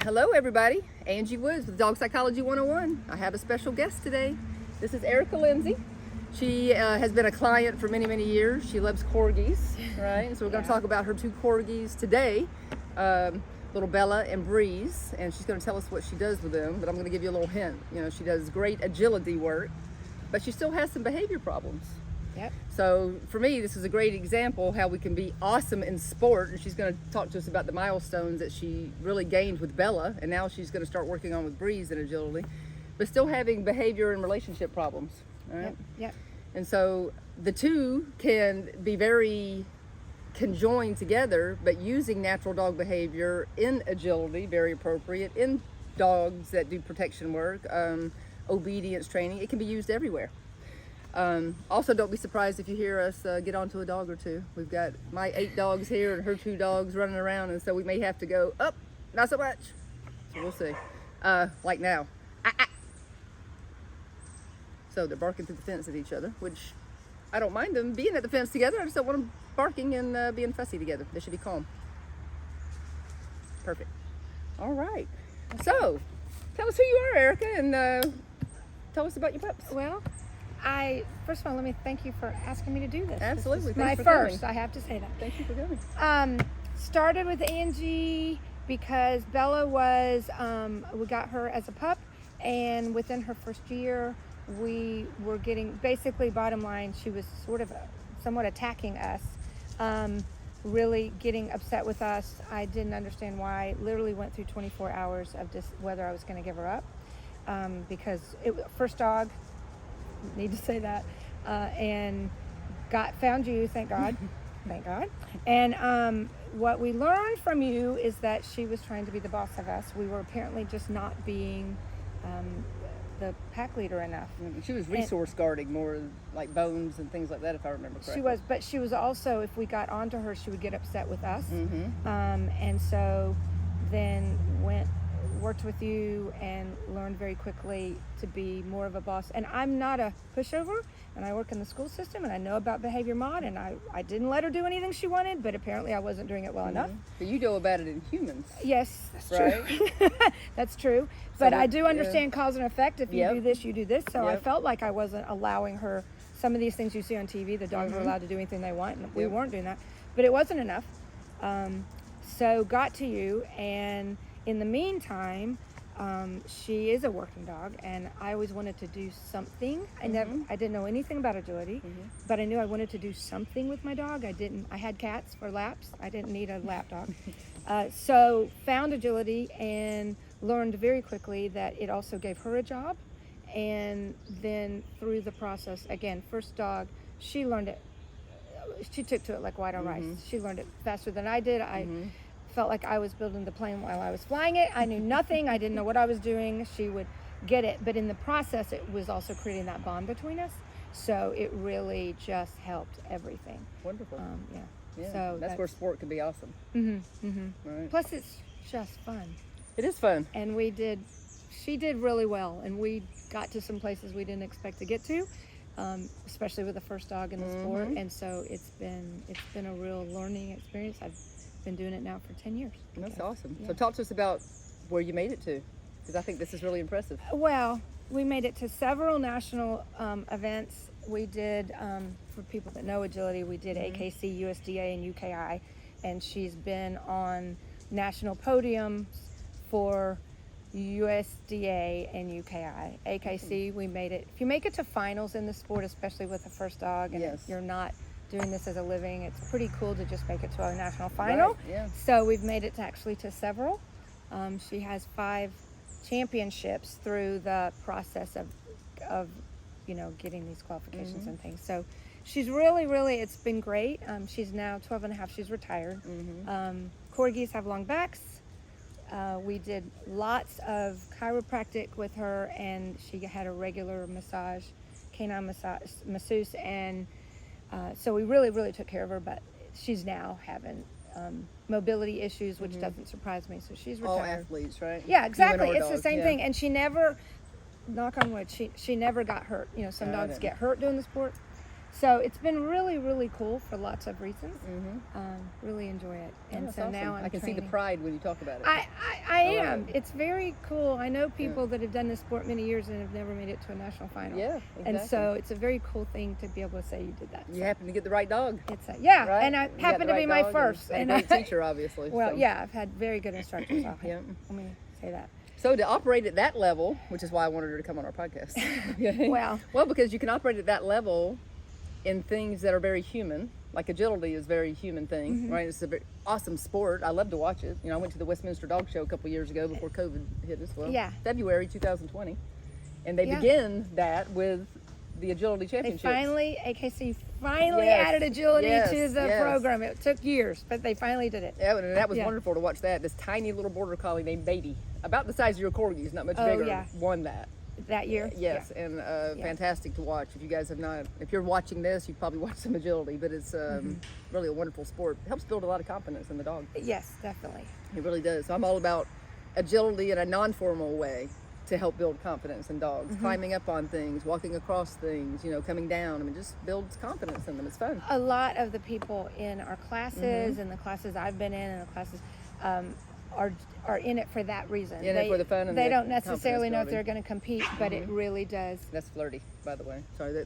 Hello everybody, Angie Woods with Dog Psychology 101. I have a special guest today. This is Erika Linsley. She has been a client for many, many years. She loves corgis, right? And so we're going to talk about her two corgis today, little Bella and Breeze, and she's going to tell us what she does with them, but I'm going to give you a little hint. You know, she does great agility work, but she still has some behavior problems. Yep. So for me, this is a great example how we can be awesome in sport, and she's going to talk to us about the milestones that she really gained with Bella, and now she's going to start working on with Breeze and agility, but still having behavior and relationship problems. All right? Yep. And so the two can be very conjoined together, but using natural dog behavior in agility, very appropriate, in dogs that do protection work, obedience training, it can be used everywhere. Also, don't be surprised if you hear us get onto a dog or two. We've got my 8 dogs here and her 2 dogs running around, and so we may have to go up, not so much. So we'll see. Like now. So they're barking through the fence at each other, which I don't mind them being at the fence together. I just don't want them barking and being fussy together. They should be calm. Perfect. All right. So tell us who you are, Erika, and tell us about your pups. Well, first of all, let me thank you for asking me to do this. Absolutely. This is my first, I have to say that. Thank you for coming. Started with Angie because Bella was, we got her as a pup, and within her first year, we were getting, basically bottom line, she was sort of somewhat attacking us, really getting upset with us. I didn't understand why. Literally went through 24 hours of just whether I was going to give her up, because first dog, need to say that, and found you, thank God. Thank God. And what we learned from you is that she was trying to be the boss of us. We were apparently just not being the pack leader enough. She was resource guarding more, like bones and things like that, if I remember correctly. She was, but she was also, if we got onto her, she would get upset with us. Mm-hmm. And so then worked with you and learned very quickly to be more of a boss. And I'm not a pushover, and I work in the school system, and I know about behavior mod, and I didn't let her do anything she wanted, but apparently I wasn't doing it well enough. But you know about it in humans. Yes, that's right? true. That's true. But I do understand cause and effect. If you do this, you do this. So I felt like I wasn't allowing her some of these things you see on TV. The dogs were allowed to do anything they want, and we weren't doing that. But it wasn't enough. So got to you, and in the meantime, she is a working dog, and I always wanted to do something. I didn't know anything about agility, but I knew I wanted to do something with my dog. I had cats for laps. I didn't need a lap dog. So found agility and learned very quickly that it also gave her a job. And then through the process, again, first dog, she learned it. She took to it like white on rice. She learned it faster than I did. I felt like I was building the plane while I was flying it. I knew nothing. I didn't know what I was doing. She would get it. But in the process, it was also creating that bond between us. So it really just helped everything. Wonderful. Yeah. So that's where sport can be awesome. Right. Plus, it's just fun. It is fun. And she did really well. And we got to some places we didn't expect to get to, especially with the first dog in the sport. And so it's been a real learning experience. I've been doing it now for 10 years. That's awesome. Yeah. So talk to us about where you made it to, because I think this is really impressive. Well, we made it to several national events. We did, for people that know agility, we did AKC, USDA, and UKI, and she's been on national podiums for USDA and UKI. AKC, we made it. If you make it to finals in the sport, especially with the first dog, and you're not doing this as a living, it's pretty cool to just make it to a national final. Right, yeah. So we've made it to several. She has 5 championships through the process of getting these qualifications and things. So she's really, it's been great. She's now 12 and a half. She's retired. Corgis have long backs. We did lots of chiropractic with her, and she had a regular massage, canine masseuse, and so we really took care of her. But she's now having mobility issues, which doesn't surprise me. So she's retired. All athletes, right? Yeah, exactly. Human or It's the dog, same yeah. thing. And she never, knock on wood, she never got hurt. You know, some dogs get hurt doing the sport. So it's been really, really cool for lots of reasons. Really enjoy it. And That's so awesome. now I'm I can see the training. pride when you talk about it. I love am. it. It's very cool. I know people that have done this sport many years and have never made it to a national final. Yeah, exactly. And so it's a very cool thing to be able to say you did that. You happen to get the right dog. It's right? and I You got happened the to be right my dog first. and a great teacher, obviously. Well, so. yeah, I've had very good instructors. Let me say that. So to operate at that level, which is why I wanted her to come on our podcast. Well, because you can operate at that level in things that are very human, like agility is a very human thing, right? It's a very awesome sport. I love to watch it. You know, I went to the Westminster Dog Show a couple of years ago before COVID hit us. Well, February 2020, and they begin that with the agility championships. AKC finally added agility to the program. It took years, but they finally did it. Yeah, and that was wonderful to watch that. This tiny little border collie named Baby, about the size of your corgis, not much bigger, won that year. Yes, and fantastic to watch. If you guys have not, if you're watching this, you've probably watched some agility, but it's really a wonderful sport. It helps build a lot of confidence in the dog. Yes, definitely. It really does. So I'm all about agility in a non-formal way to help build confidence in dogs. Climbing up on things, walking across things, you know, coming down. I mean, just builds confidence in them. It's fun. A lot of the people in our classes and the classes I've been in and the classes are in it for that reason. In it for the fun and they the don't necessarily know if confidence they're going to compete, but it really does. That's flirty, by the way. Sorry,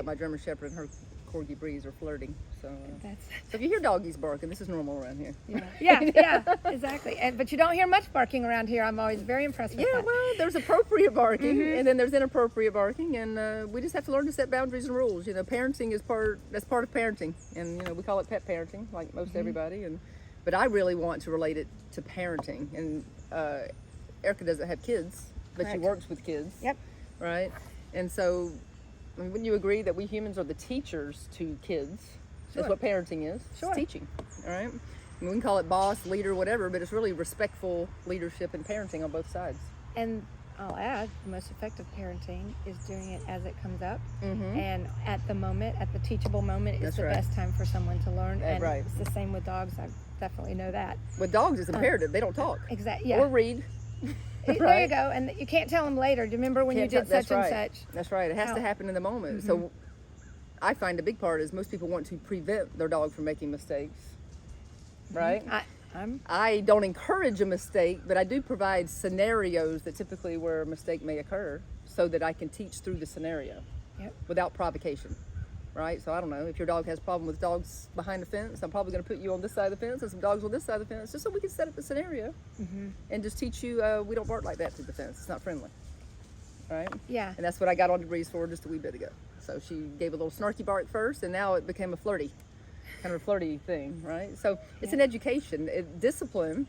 my German Shepherd and her corgi breeds are flirting. So, so if you hear doggies barking, this is normal around here. Yeah, exactly. But you don't hear much barking around here. I'm always very impressed with that. Yeah, well, there's appropriate barking, and then there's inappropriate barking, and we just have to learn to set boundaries and rules. You know, parenting is part of parenting, and you know we call it pet parenting, like most everybody. But I really want to relate it to parenting, and Erika doesn't have kids, but she works with kids. Yep. Right, and so. I mean, wouldn't you agree that we humans are the teachers to kids? That's what parenting is. Sure. It's teaching, all right? I mean, we can call it boss, leader, whatever, but it's really respectful leadership and parenting on both sides. And I'll add, the most effective parenting is doing it as it comes up. And at the moment, at the teachable moment, is the best time for someone to learn. And it's the same with dogs. I definitely know that. With dogs, it's imperative. They don't talk. Exactly. Yeah. Or read. There you go. And you can't tell them later. Do you remember when you did such and such? That's right. It has to happen in the moment. So I find a big part is most people want to prevent their dog from making mistakes. Right? I don't encourage a mistake, but I do provide scenarios that typically where a mistake may occur so that I can teach through the scenario without provocation. Right? So I don't know, if your dog has a problem with dogs behind the fence, I'm probably going to put you on this side of the fence and some dogs on this side of the fence, just so we can set up the scenario and just teach you we don't bark like that through the fence. It's not friendly. Right? Yeah. And that's what I got on Breeze for just a wee bit ago. So she gave a little snarky bark first, and now it became a flirty thing, right? So it's an education. Discipline,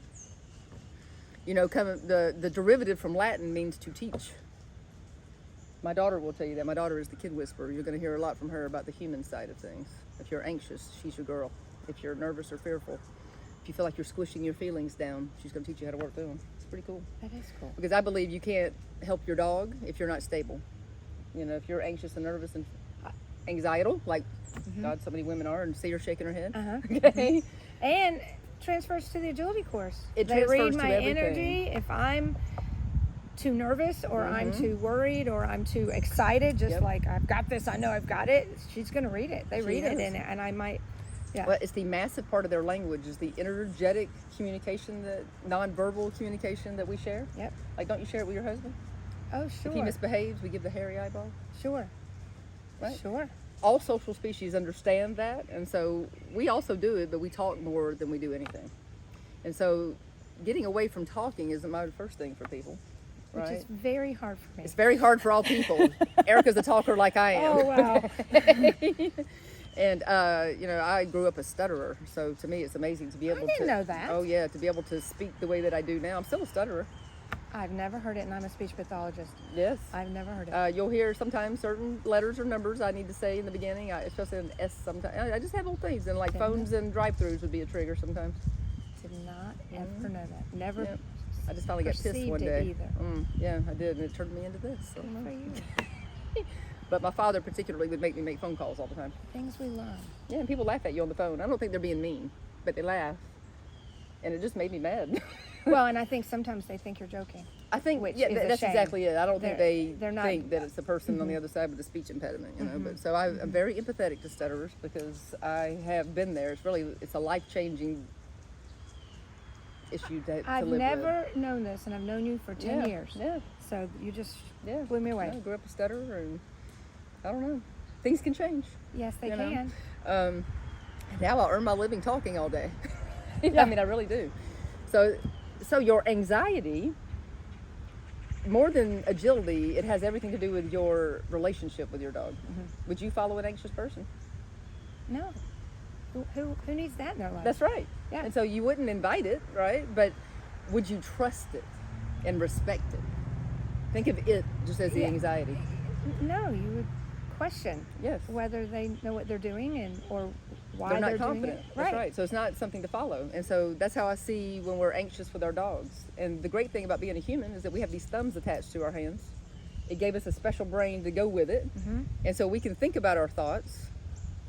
you know, the derivative from Latin means to teach. My daughter will tell you that. My daughter is the kid whisperer. You're going to hear a lot from her about the human side of things. If you're anxious, she's your girl. If you're nervous or fearful, if you feel like you're squishing your feelings down, she's going to teach you how to work through them. It's pretty cool. That is cool. Because I believe you can't help your dog if you're not stable. You know, if you're anxious and nervous and anxietal, like God, so many women are, and see her shaking her head. Okay. And transfers to the agility course. They read my everything. Energy. If I'm too nervous or I'm too worried or I'm too excited, just like I've got this, I know I've got it, she's going to read it. They read it and I might, Well, it's the massive part of their language is the energetic communication, the nonverbal communication that we share. Yep. Like, don't you share it with your husband? Oh, sure. If he misbehaves, we give the hairy eyeball. Sure. Right? Sure. All social species understand that, and so we also do it, but we talk more than we do anything. And so getting away from talking isn't my first thing for people. Which right? is very hard for me. It's very hard for all people. Erika's a talker like I am. Oh, wow. And, you know, I grew up a stutterer, so to me it's amazing to be able to... I didn't know that. Oh, yeah, to be able to speak the way that I do now. I'm still a stutterer. I've never heard it, and I'm a speech pathologist. Yes. I've never heard it. You'll hear sometimes certain letters or numbers I need to say in the beginning, especially an S sometimes. I just have little things, and like phones and drive-thrus would be a trigger sometimes. Did not ever know that. Never. Yep. I just finally got pissed one day. Either. Yeah, I did, and it turned me into this. So. Good for you. But my father particularly would make me make phone calls all the time. Things we love. Yeah, and people laugh at you on the phone. I don't think they're being mean, but they laugh. and it just made me mad. Well, and I think sometimes they think you're joking. I think, which yeah, is a that's shame. exactly it. I don't think They're not, think that it's the person on the other side with a speech impediment, you know. But so I'm very empathetic to stutterers because I have been there. It's a life-changing issue to I've live never known this, and I've known you for 10 years. Yeah. So you just Yeah. blew me away. I grew up a stutterer, and I don't know. Things can change. Yes, they you know? can. Now I earn my living talking all day. Yeah. I mean, I really do. So your anxiety, more than agility, it has everything to do with your relationship with your dog. Would you follow an anxious person? No. Who needs that in their life? That's right. Yeah. And so you wouldn't invite it, right? But would you trust it and respect it? Think of it just as the anxiety. No, you would question Yes. whether they know what they're doing or why They're not doing confident. it. That's right. So it's not something to follow. And so that's how I see when we're anxious with our dogs. And the great thing about being a human is that we have these thumbs attached to our hands. It gave us a special brain to go with it. And so we can think about our thoughts.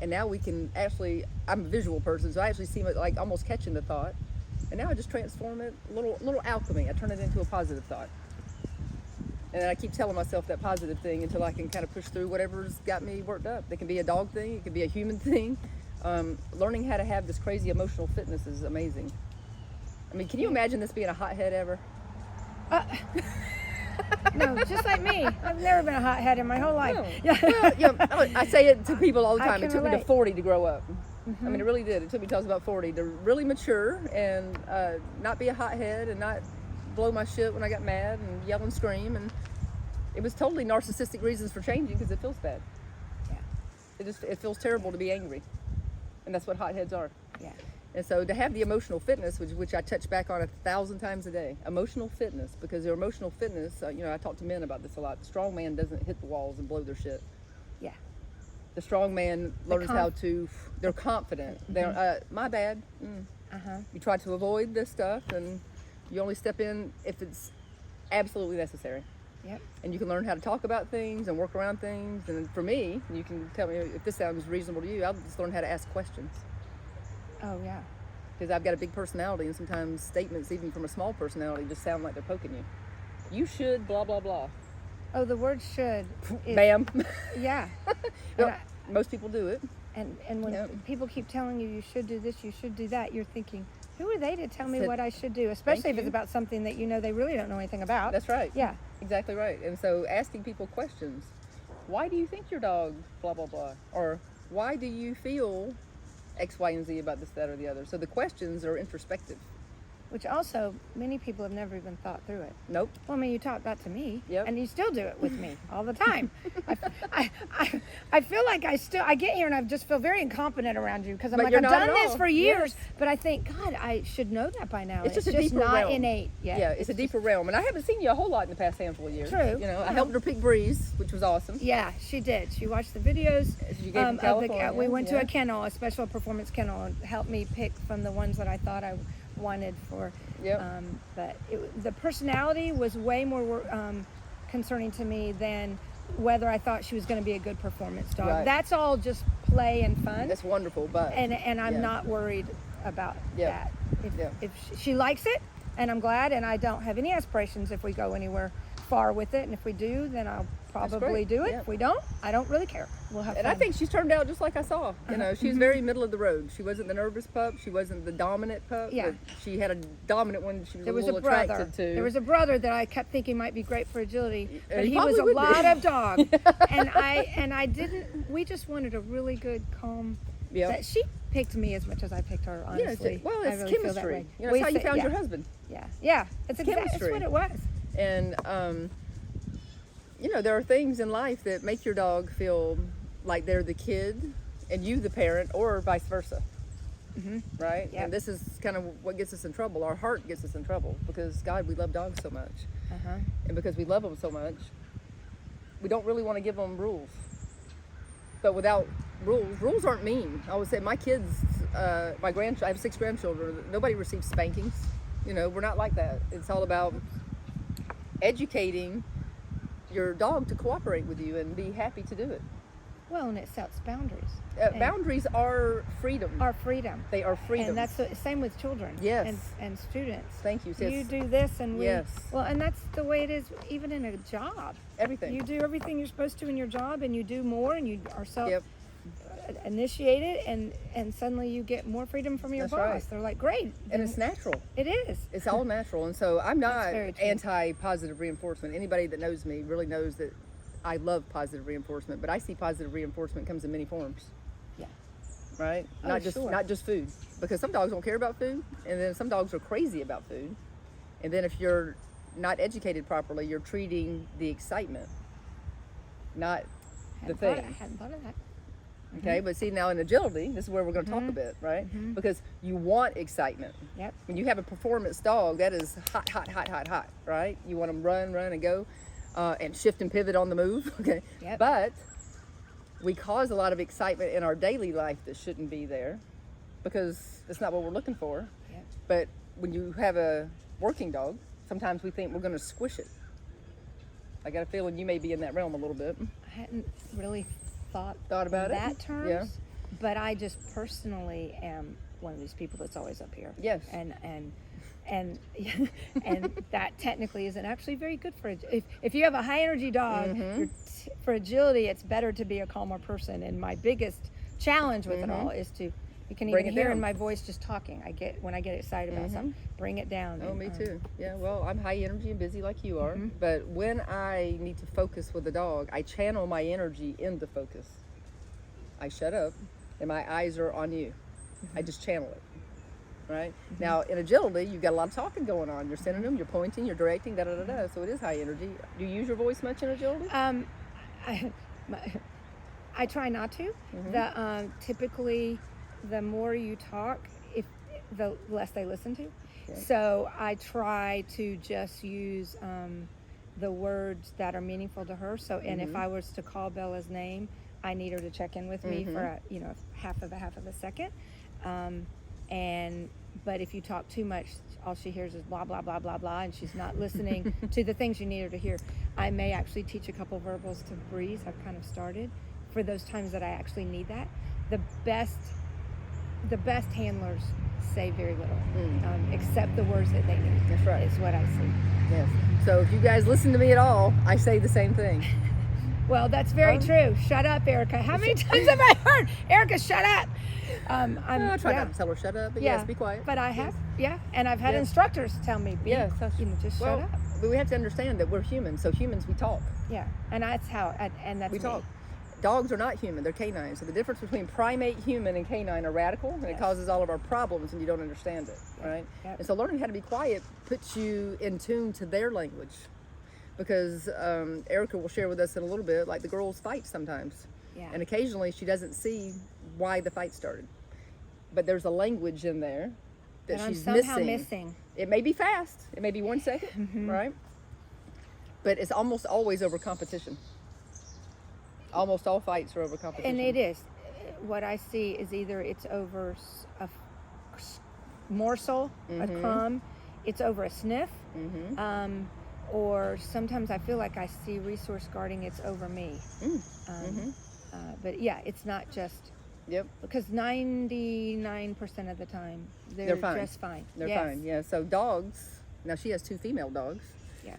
And now we can actually, I'm a visual person, so I actually see it like almost catching the thought. And now I just transform it, little alchemy. I turn it into a positive thought. And then I keep telling myself that positive thing until I can kind of push through whatever's got me worked up. It can be a dog thing, it can be a human thing. Learning how to have this crazy emotional fitness is amazing. I mean, can you imagine this being a hothead ever? No, just like me. I've never been a hothead in my whole life. No. Yeah. Well, yeah, I say it to people all the I time. It can took me to relate. 40 to grow up. I mean, it really did. It took me till I was about 40 to really mature and not be a hothead and not blow my shit when I got mad and yell and scream. And it was totally narcissistic reasons for changing because it feels bad. Yeah. It feels terrible to be angry. And that's what hotheads are. Yeah. And so to have the emotional fitness, which I touch back on 1,000 times a day, emotional fitness, because their emotional fitness, I talk to men about this a lot. The strong man doesn't hit the walls and blow their shit. Yeah. The strong man learns how to, they're confident. They're, my bad. You try to avoid this stuff and you only step in if it's absolutely necessary. Yep. And you can learn how to talk about things and work around things. And for me, you can tell me if this sounds reasonable to you, I'll just learn how to ask questions. Oh, yeah. Because I've got a big personality, and sometimes statements, even from a small personality, just sound like they're poking you. You should, blah, blah, blah. Oh, the word should. Is, Ma'am. Yeah. Well, most people do it. And when people keep telling you you should do this, you should do that, you're thinking, who are they to tell me what I should do? Especially if it's about something that you know they really don't know anything about. That's right. Yeah. Exactly right. And so asking people questions. Why do you think your dog, blah, blah, blah? Or why do you feel X, Y, and Z about this, that, or the other? So the questions are introspective. Which also, many people have never even thought through it. Nope. Well, I mean, you taught that to me, Yep. and you still do it with me all the time. I feel like I get here and I just feel very incompetent around you because I'm But like, you're I've not done at this all. for years, Yes. but I think, God, I should know that by now. It's just a deeper not realm. innate yet. Yeah, it's a deeper realm. And I haven't seen you a whole lot in the past handful of years. True. I helped her pick Breeze, which was awesome. Yeah, she did. She watched the videos. You gave from California. We went to a kennel, a special performance kennel, and helped me pick from the ones that I thought I wanted for. Yep. But the personality was way more concerning to me than whether I thought she was going to be a good performance dog. Right. That's all just play and fun. That's wonderful, but And I'm not worried about Yep. that. If she likes it, and I'm glad, and I don't have any aspirations if we go anywhere far with it, and if we do, then I'll probably do it. Yep. If we don't, I don't really care. We'll have And fun. I think she's turned out just like I saw. She's very middle of the road. She wasn't the nervous pup. She wasn't the dominant pup. Yeah. But she had a dominant one she was There was a little a brother. attracted to. There was a brother that I kept thinking might be great for agility, but he he was probably a would lot be. of dog, and I didn't. We just wanted a really good, calm. Yeah. That she picked me as much as I picked her. Yeah, Honestly, well, I it's really feel that chemistry. way. It's how you found your husband. Yeah. It's chemistry. what it was. And there are things in life that make your dog feel like they're the kid and you the parent, or vice versa. Right? Yep. And this is kind of what gets us in trouble. Our heart gets us in trouble because, God, we love dogs so much. And because we love them so much, we don't really want to give them rules. But without rules aren't mean. I always say my kids, I have 6 grandchildren. Nobody receives spankings. We're not like that. It's all about educating your dog to cooperate with you and be happy to do it. Well, and it sets boundaries. Boundaries are freedom. Our freedom. They are freedom. And that's the same with children. Yes. And students. Thank you, sis. You do this and we... Yes. Well, and that's the way it is even in a job. Everything. You do everything you're supposed to in your job, and you do more, and you are Yep. initiated, and suddenly you get more freedom from your That's boss. right. They're like, great. And it's natural. It is. It's all natural. And so I'm not very true. anti-positive reinforcement. Anybody that knows me really knows that I love positive reinforcement, but I see positive reinforcement comes in many forms. Yeah. Right? Oh, Not just food. Because some dogs don't care about food, and then some dogs are crazy about food. And then if you're not educated properly, you're treating the excitement, not the thing. I hadn't thought of that. Okay, but see, now in agility, this is where we're going to talk a bit, right? Because you want excitement. Yep. When you have a performance dog, that is hot, hot, hot, hot, hot, right? You want them run, and go, and shift and pivot on the move, okay? Yep. But we cause a lot of excitement in our daily life that shouldn't be there because it's not what we're looking for. Yep. But when you have a working dog, sometimes we think we're going to squish it. I got a feeling you may be in that realm a little bit. I hadn't really thought about that it? terms, Yeah. but I just personally am one of these people that's always up here. Yes. And and that technically isn't actually very good for if you have a high energy dog. For agility, it's better to be a calmer person. And my biggest challenge with it all is to, you can Bring even it hear down. in my voice just talking. When I get excited about something, bring it down. Oh, and, me too. Yeah, well, I'm high energy and busy like you are. But when I need to focus with the dog, I channel my energy into focus. I shut up and my eyes are on you. I just channel it. Right? Now, in agility, you've got a lot of talking going on. You're sending them, you're pointing, you're directing, da-da-da-da. So it is high energy. Do you use your voice much in agility? I try not to. Typically, the more you talk, the less they listen to. Okay. So I try to just use the words that are meaningful to her. So, and if I was to call Bella's name, I need her to check in with me for half of a second. But if you talk too much, all she hears is blah, blah, blah, blah, blah, and she's not listening to the things you need her to hear. I may actually teach a couple verbals to breathe. I've kind of started for those times that I actually need that. The best handlers say very little, except the words that they need. That's right. Is what I see. Yes. So if you guys listen to me at all, I say the same thing. Well, that's very true. Shut up, Erika. How many times have I heard, Erika, shut up? I try not to tell her shut up, but yes, be quiet. But I have, and I've had instructors tell me, just shut up. But we have to understand that we're humans, so humans, we talk. Yeah, and that's how, and that's we me. talk. Dogs are not human, they're canine. So the difference between primate, human, and canine are radical, and it causes all of our problems and you don't understand it, right? Yep. And so learning how to be quiet puts you in tune to their language. Because Erika will share with us in a little bit, like the girls fight sometimes. Yeah. And occasionally she doesn't see why the fight started. But there's a language in there that she's missing. It may be fast. It may be 1 second, right? But it's almost always over competition. Almost all fights are over competition. And it is. What I see is either it's over a morsel, a crumb, it's over a sniff, or sometimes I feel like I see resource guarding, it's over me. But yeah, it's not just... Yep. Because 99% of the time, they're fine. Just fine. They're fine, yeah. So dogs, now she has 2 female dogs. Yeah.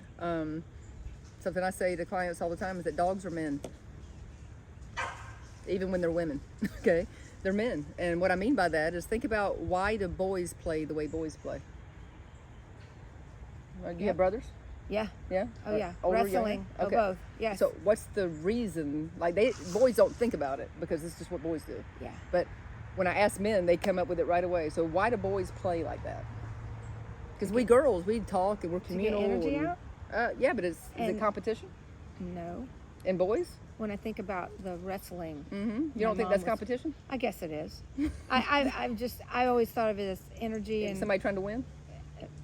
Something I say to clients all the time is that dogs are men. Even when they're women, okay? They're men. And what I mean by that is think about, why do boys play the way boys play? Do you have brothers? Yeah. Yeah? Oh, yeah. Older, Wrestling. younger? Okay. Both. Yes. So what's the reason? Like, boys don't think about it because it's just what boys do. Yeah. But when I ask men, they come up with it right away. So why do boys play like that? Because we girls, we talk and we're communal. To get energy out? Yeah, but is it competition? No. And boys? When I think about the wrestling, you don't think that's competition? I guess it is. I always thought of it as energy and somebody trying to win.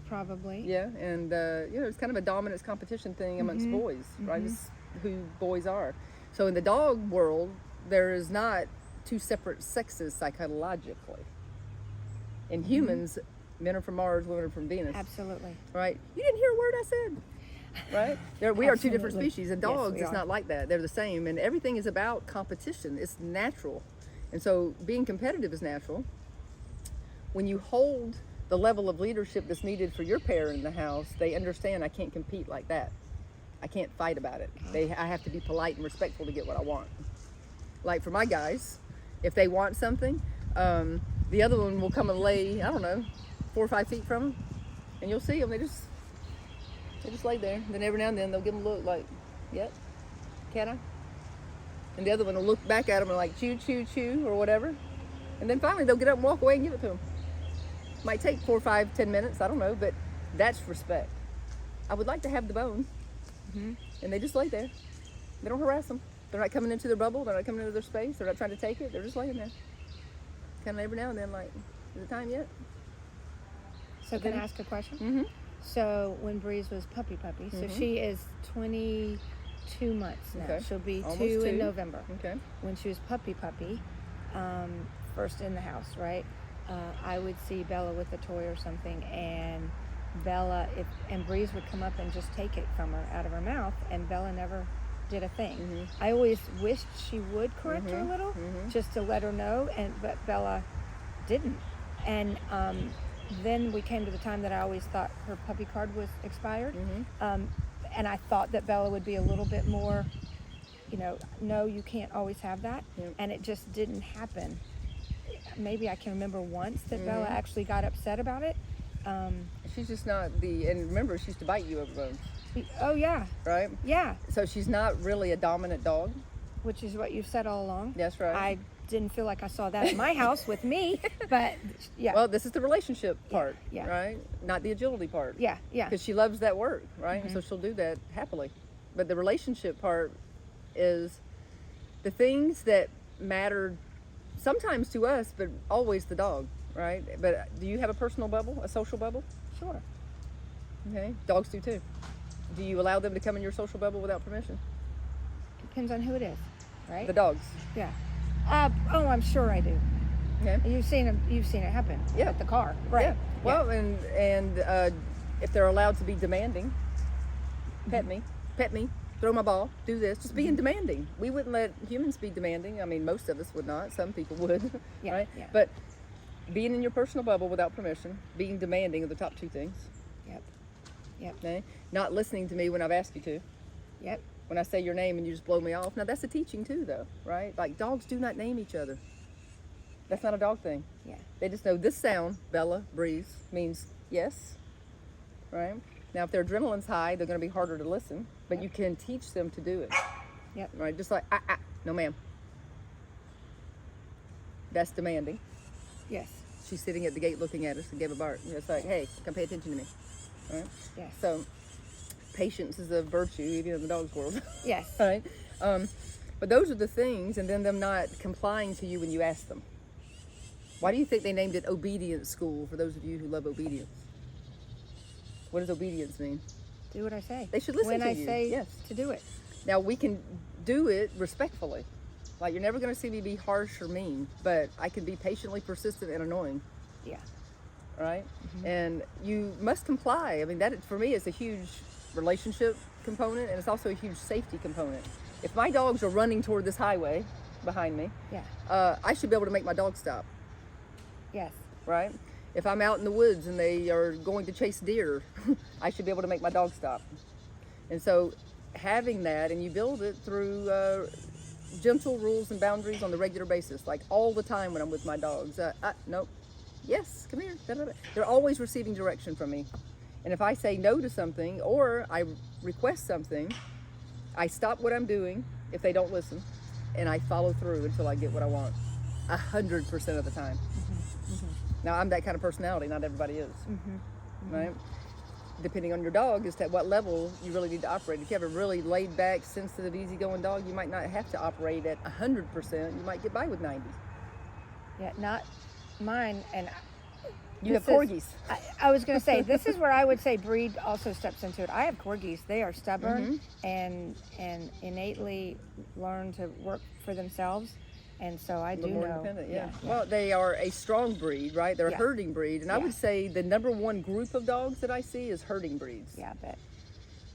Probably. Yeah, and it's kind of a dominance competition thing amongst boys, right? It's who boys are. So in the dog world, there is not 2 separate sexes psychologically. In humans, men are from Mars, women are from Venus. Absolutely. Right? You didn't hear a word I said. right? We are two different Absolutely. species, and Yes, dogs, we it's are. not like that. They're the same, and everything is about competition. It's natural. And so being competitive is natural. When you hold the level of leadership that's needed for your pair in the house, they understand I can't compete like that. I can't fight about it. I have to be polite and respectful to get what I want. Like for my guys, if they want something, the other one will come and lay, I don't know, 4 or 5 feet from them, and you'll see them. They just lay there. Then every now and then they'll give them a look like, yep, can I? And the other one will look back at them and like chew, chew, chew, or whatever. And then finally they'll get up and walk away and give it to them. Might take 4, 5, 10 minutes, I don't know, but that's respect. I would like to have the bone. And they just lay there. They don't harass them. They're not coming into their bubble. They're not coming into their space. They're not trying to take it. They're just laying there. Kind of every now and then, like, is it time yet? So can I ask a question? Mm-hmm. So when Breeze was puppy, so she is 22 months now. Okay. She'll be Almost 2 in 2. November. Okay. When she was puppy, first in the house, right? I would see Bella with a toy or something, and Breeze would come up and just take it from her out of her mouth, and Bella never did a thing. I always wished she would correct her a little, just to let her know, but Bella didn't. And then we came to the time that I always thought her puppy card was expired, and I thought that Bella would be a little bit more, no, you can't always have that, and it just didn't happen. Maybe I can remember once that Bella actually got upset about it. She's just not and remember, she used to bite you over bones. Oh yeah, Right? yeah. So she's not really a dominant dog. Which is what you've said all along. That's right. I didn't feel like I saw that in my house with me, but yeah. Well, this is the relationship part, yeah. right? Not the agility part. Yeah. Because she loves that work, right? And so she'll do that happily. But the relationship part is the things that matter sometimes to us, but always the dog, right? But do you have a personal bubble, a social bubble? Sure. Okay. Dogs do too. Do you allow them to come in your social bubble without permission? Depends on who it is, right? The dogs. Yeah. I'm sure I do. Okay. You've seen it happen. Yeah. At the car. Right. Yeah. Well, and if they're allowed to be demanding, pet me, throw my ball, do this, just being demanding. We wouldn't let humans be demanding. I mean, most of us would not. Some people would, Yeah, right? yeah. But being in your personal bubble without permission, being demanding are the top 2 things. Yep. Okay? Not listening to me when I've asked you to. Yep. When I say your name and you just blow me off. Now, that's a teaching too, though, right? Like, dogs do not name each other. That's not a dog thing. Yeah. They just know this sound, Bella, Breeze, means yes, right? Now, if their adrenaline's high, they're going to be harder to listen, but you can teach them to do it. Yep. Right? Just like, no ma'am. That's demanding. Yes. She's sitting at the gate looking at us and gave a bark. It's like, hey, come pay attention to me. Right? Yes. So, patience is a virtue, even in the dog's world. Yes. Right? But those are the things, and then them not complying to you when you ask them. Why do you think they named it obedience school, for those of you who love obedience? What does obedience mean? Do what I say. They should listen when to I you. say Yes. to do it. Now, we can do it respectfully. Like, you're never going to see me be harsh or mean, but I can be patiently persistent and annoying. Yeah. Right? And you must comply. I mean, that for me is a huge relationship component, and it's also a huge safety component. If my dogs are running toward this highway behind me, I should be able to make my dog stop. Yes. Right? If I'm out in the woods and they are going to chase deer, I should be able to make my dog stop. And so having that, and you build it through gentle rules and boundaries on the regular basis, like all the time when I'm with my dogs. Nope. Yes, come here. Da, da, da. They're always receiving direction from me. And if I say no to something or I request something, I stop what I'm doing if they don't listen, and I follow through until I get what I want. 100% of the time. Now, I'm that kind of personality. Not everybody is. Right? Depending on your dog as to what level you really need to operate. If you have a really laid back, sensitive, easygoing dog, you might not have to operate at 100%. You might get by with 90. Yeah, not mine. And You have corgis. I was going to say, this is where I would say breed also steps into it. I have corgis. They are stubborn and innately learn to work for themselves. And so I do more know. Independent, yeah. Well, they are a strong breed, right? They're a Yeah. herding breed. And I would say the number one group of dogs that I see is herding breeds. Yeah, I bet.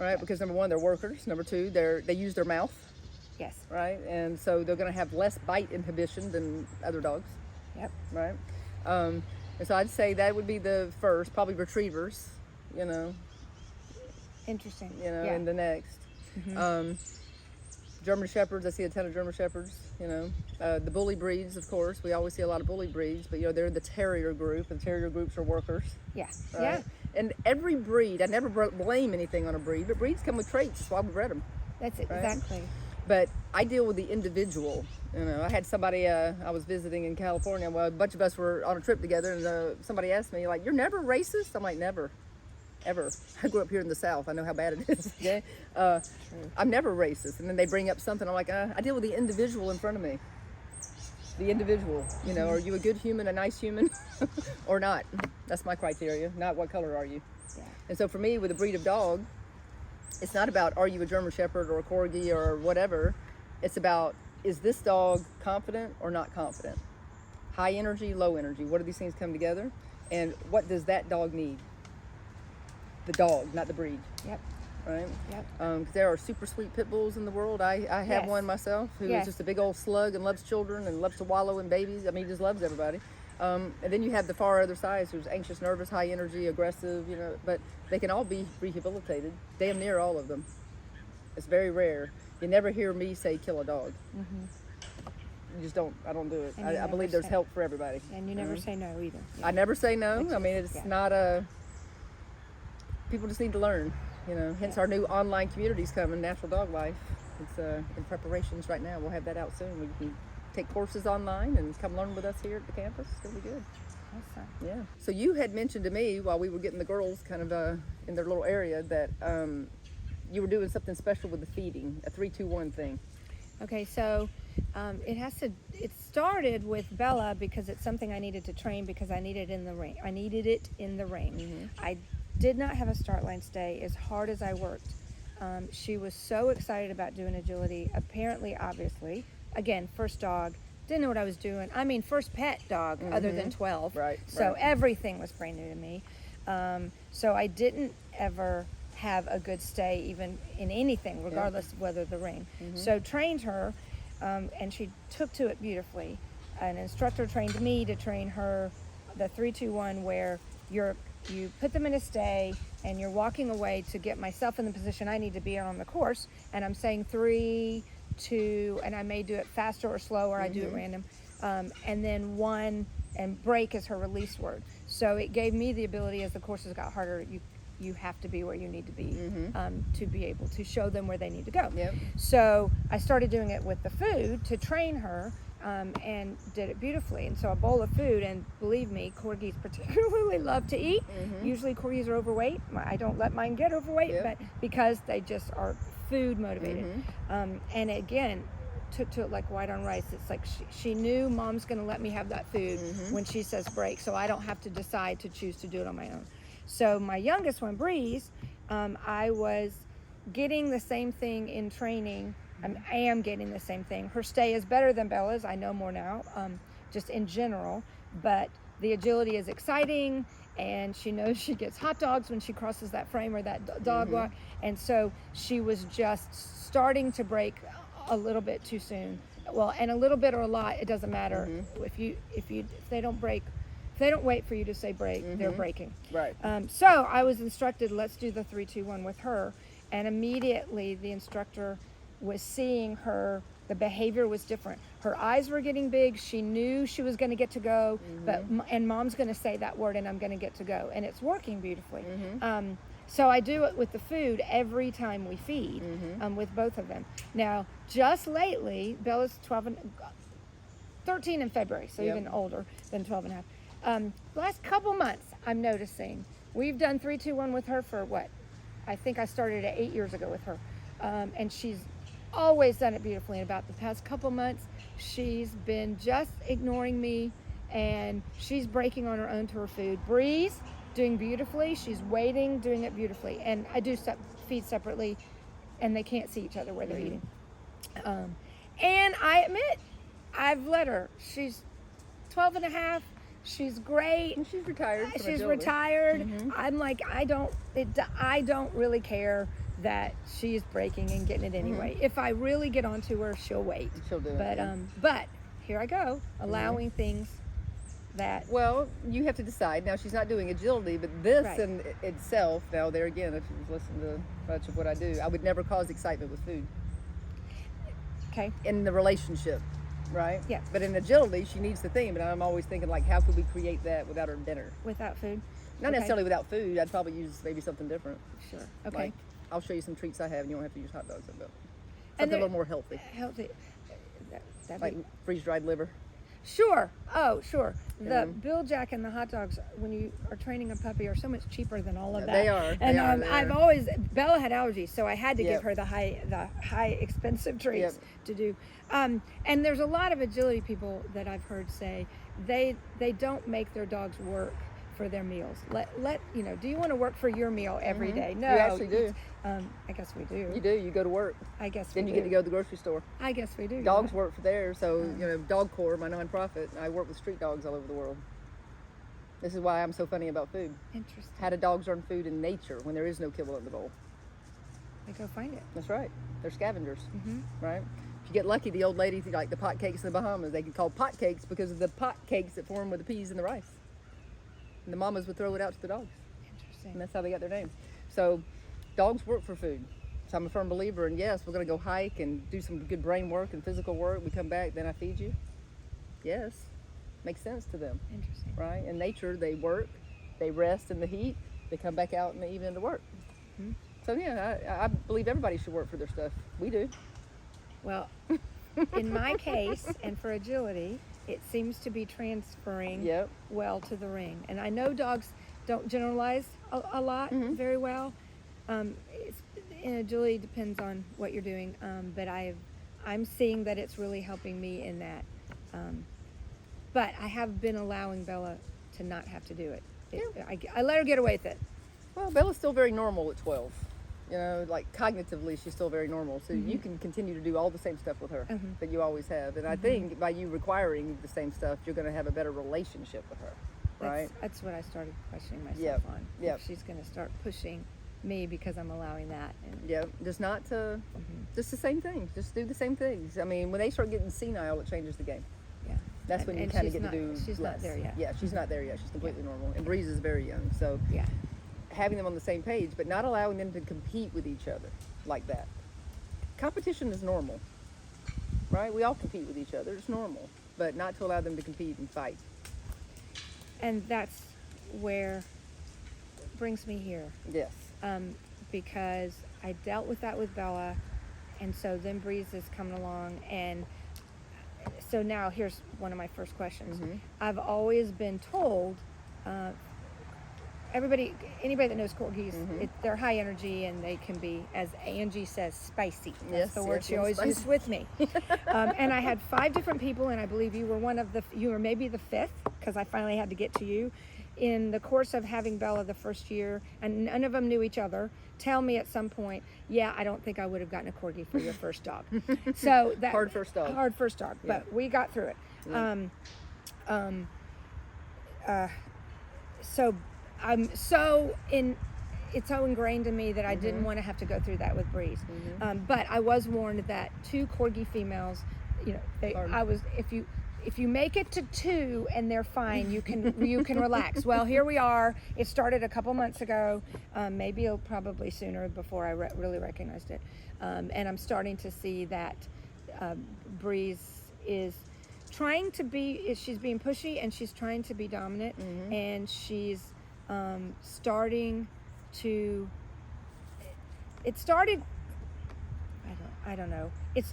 right? Because number one, they're workers. Number two, they use their mouth. Yes. Right, and so they're going to have less bite inhibition than other dogs. Yep. Right, and so I'd say that would be the first, probably retrievers. Interesting. Yeah. In the next. German Shepherds, I see a ton of German Shepherds, the bully breeds, of course. We always see a lot of bully breeds, but they're the terrier group, and terrier groups are workers. Yeah. Right? Yeah. And every breed, I never blame anything on a breed, but breeds come with traits. That's why we bred them. That's it, right? Exactly. But I deal with the individual. I had somebody, I was visiting in California. Well, a bunch of us were on a trip together, and somebody asked me, like, "You're never racist?" I'm like, "Never. Ever. I grew up here in the South. I know how bad it is." Okay? I'm never racist. And then they bring up something. I'm like, I deal with the individual in front of me. The individual. Are you a good human, a nice human, or not? That's my criteria. Not what color are you. Yeah. And so for me, with a breed of dog, it's not about are you a German Shepherd or a corgi or whatever. It's about, is this dog confident or not confident? High energy, low energy. What do these things come together? And what does that dog need? The dog, not the breed. Yep. Right? Yep. Because there are super sweet pit bulls in the world. I have one myself who is just a big old slug and loves children and loves to wallow in babies. I mean, he just loves everybody. And then you have the far other side, who's anxious, nervous, high energy, aggressive, but they can all be rehabilitated. Damn near all of them. It's very rare. You never hear me say kill a dog. You just don't. I don't do it. I believe there's help for everybody. And you never say no either. I never say no. I mean, it's not a... People just need to learn, hence our new online communities coming, Natural Dog Life. It's in preparations right now. We'll have that out soon. We can take courses online and come learn with us here at the campus. It's going to be good. Awesome. Yeah. So you had mentioned to me while we were getting the girls kind of in their little area that you were doing something special with the feeding, a 3-2-1 thing. Okay, so it started with Bella because it's something I needed to train because I needed it in the ring. I did not have a start line stay as hard as I worked. She was so excited about doing agility. Apparently, obviously, again, first dog, didn't know what I was doing. I mean, first pet dog other than 12. Right. So everything was brand new to me. So I didn't ever have a good stay even in anything, regardless of whether the ring. So trained her, and she took to it beautifully. An instructor trained me to train her the 3-2-1 where you put them in a stay and you're walking away to get myself in the position I need to be on the course, and I'm saying 3, 2, and I may do it faster or slower. I do it random, and then 1 and break is her release word. So it gave me the ability, as the courses got harder, you have to be where you need to be to be able to show them where they need to go. Yep. So I started doing it with the food to train her, and did it beautifully. And so a bowl of food, and believe me, corgis particularly love to eat. Usually corgis are overweight. I don't let mine get overweight, but because they just are food motivated. And again, took to it like white on rice. It's like she knew mom's going to let me have that food when she says break, so I don't have to decide to choose to do it on my own. So my youngest one, Breeze, I was getting the same thing in training. I am getting the same thing. Her stay is better than Bella's. I know more now, just in general. But the agility is exciting, and she knows she gets hot dogs when she crosses that frame or that dog walk. And so she was just starting to break a little bit too soon. Well, and a little bit or a lot, it doesn't matter. If they don't break, if they don't wait for you to say break, they're breaking. Right. So I was instructed, let's do the 3-2-1 with her, and immediately the instructor was seeing her. The behavior was different. Her eyes were getting big. She knew she was going to get to go, and mom's going to say that word, and I'm going to get to go, and it's working beautifully. So I do it with the food every time we feed, with both of them. Now, just lately, Bella's 13 in February, so even older than 12 and a half. Last couple months, I'm noticing we've done 3-2-1 with her for what? I think I started at 8 years ago with her, and she's always done it beautifully. In about the past couple months, she's been just ignoring me, and she's breaking on her own to her food. Breeze, doing beautifully. She's waiting, doing it beautifully. And I do feed separately, and they can't see each other where they're eating. And I admit, I've let her. She's 12 and a half. She's great. And she's retired. She's retired. I'm like, I don't really care that she's breaking and getting it anyway. If I really get onto her, she'll wait. She'll do But it. but here I go, allowing things that. Well, you have to decide. Now, she's not doing agility, but this Right. in itself, now there again, if you've listened to much of what I do, I would never cause excitement with food Okay. in the relationship, right? Yeah. But in agility, she needs the theme, and I'm always thinking, like, how could we create that without her dinner? Without food. Not Okay. necessarily without food. I'd probably use maybe something different. Sure. Okay. Like, I'll show you some treats I have, and you won't have to use hot dogs. Something And a little more healthy, Healthy. That'd like be, freeze-dried liver. sure. Oh, sure. The Yeah. Bill Jack and the hot dogs, when you are training a puppy, are so much cheaper than all of Yeah, that. they are. And They I've are. always, Bella had allergies, so I had to Yep. give her the high expensive treats Yep. to do. And there's a lot of agility people that I've heard say they don't make their dogs work for their meals. Let you know. Do you want to work for your meal every day? No, You actually do. I guess we do. You do. You go to work. I guess Then we you do. get to go to the grocery store. I guess we do. Dogs work for there, so you know, Dog Corps, my nonprofit, I work with street dogs all over the world. This is why I'm so funny about food. Interesting. How do dogs earn food in nature when there is no kibble in the bowl? I go find it. That's right. They're scavengers, Mm-hmm. right? If you get lucky, the old ladies like the pot cakes in the Bahamas. They get called pot cakes because of the pot cakes that form with the peas and the rice. And the mamas would throw it out to the dogs, Interesting. and that's how they got their names. So, dogs work for food. So I'm a firm believer in, yes, we're going to go hike and do some good brain work and physical work. We come back, then I feed you. Yes, makes sense to them, Interesting. right? In nature, they work, they rest in the heat, they come back out in the evening to work. Mhm. So yeah, I believe everybody should work for their stuff. We do. Well, in my case, and for agility, it seems to be transferring Yep. well to the ring. And I know dogs don't generalize a lot Mhm. very well. In agility depends on what you're doing, but I'm seeing that it's really helping me in that. But I have been allowing Bella to not have to do it. I let her get away with it. Well, Bella's still very normal at 12. You know, like cognitively, she's still very normal. So you can continue to do all the same stuff with her Mhm. that you always have. And I think by you requiring the same stuff, you're going to have a better relationship with her, right? That's what I started questioning myself Yep. on. Yep. If she's going to start pushing me because I'm allowing that. And Yeah, just not to, just the same thing. Just do the same things. I mean, when they start getting senile, it changes the game. yeah. That's when you And kind of she's get to do She's less. not there yet. Yeah, she's not there yet. She's completely normal. And Breeze is very young. So Yeah. having them on the same page, but not allowing them to compete with each other like that. Competition is normal, right? We all compete with each other. It's normal. But not to allow them to compete and fight. And that's where brings me here. Yes. Because I dealt with that with Bella, and so then Breeze is coming along, and so now here's one of my first questions. I've always been told, anybody that knows corgis, they're high energy and they can be, as Angie says, spicy. That's Yes, the word yes, she yes, always spicy. used with me. And I had 5 different people, and I believe you were you were maybe the 5th, because I finally had to get to you. In the course of having Bella the first year, and none of them knew each other, tell me at some point, yeah, I don't think I would have gotten a corgi for your first dog. So that Hard first dog. Hard first dog, Yeah. but we got through it. Yeah. So I'm so it's so ingrained in me that I didn't want to have to go through that with Breeze. But I was warned that 2 corgi females, you know, Hard. if you make it to 2 and they're fine, you can relax. Well, here we are. It started a couple months ago, maybe probably sooner before I really recognized it. And I'm starting to see that Breeze is trying to be, she's being pushy and she's trying to be dominant, and she's starting to, it started, I don't know. It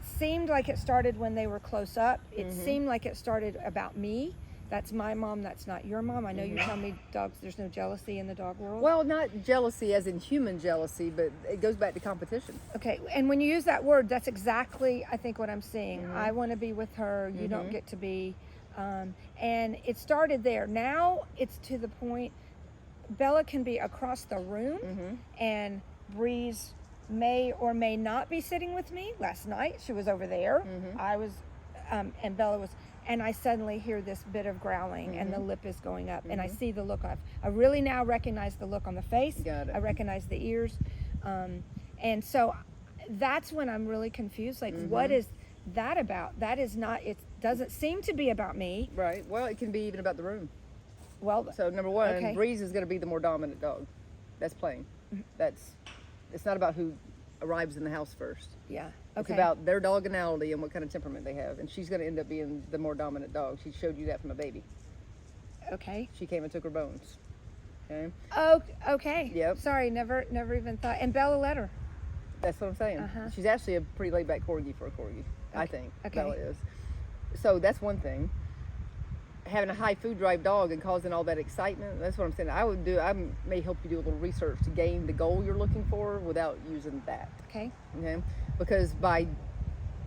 seemed like it started when they were close up. It seemed like it started about me. That's my mom, that's not your mom. I know you tell me dogs, there's no jealousy in the dog world. Well, not jealousy as in human jealousy, but it goes back to competition. Okay, and when you use that word, that's exactly, I think, what I'm seeing. I want to be with her, you don't get to be. And it started there. Now it's to the point, Bella can be across the room, and Breeze may or may not be sitting with me. Last night she was over there. I was, and Bella was, and I suddenly hear this bit of growling, and the lip is going up, and I see the look. I really now recognize the look on the face. Got it. I recognize the ears. And so that's when I'm really confused. Like, what is that about? That is not, it doesn't seem to be about me. Right. Well, it can be even about the room. Well, So number one, okay. Breeze is going to be the more dominant dog. That's plain. It's not about who arrives in the house first. Yeah. It's Okay. about their doginality and what kind of temperament they have. And she's going to end up being the more dominant dog. She showed you that from a baby. Okay. She came and took her bones. Okay. Oh, okay. Yep. Sorry, never even thought. And Bella let her. That's what I'm saying. She's actually a pretty laid back corgi for a corgi, I think. Okay. Bella is. So that's one thing. Having a high food drive dog and causing all that excitement, that's what I'm saying. I may help you do a little research to gain the goal you're looking for without using that. Okay. Okay? Because by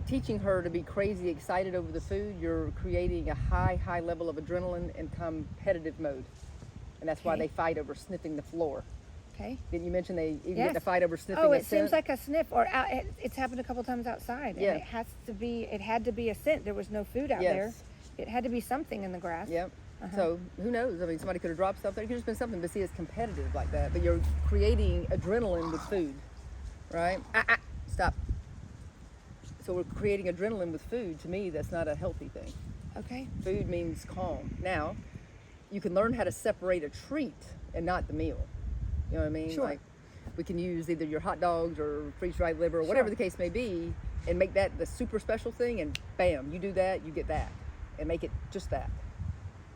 teaching her to be crazy excited over the food, you're creating a high level of adrenaline and competitive mode. And that's why they fight over sniffing the floor. Okay. Didn't you mention they even Yes. get to fight over sniffing Oh, a it seems scent? like a sniff, or it's happened a couple times outside. Yeah. And it had to be a scent. There was no food out there. It had to be something in the grass. Yep. So who knows? I mean, somebody could have dropped something. It could have just been something. But see, it's competitive like that. But you're creating adrenaline with food, right? Stop. So we're creating adrenaline with food. To me, that's not a healthy thing. Okay. Food means calm. Now, you can learn how to separate a treat and not the meal. You know what I mean? Sure. Like, we can use either your hot dogs or freeze-dried liver or whatever the case may be, and make that the super special thing. And bam, you do that, you get that, and make it just that.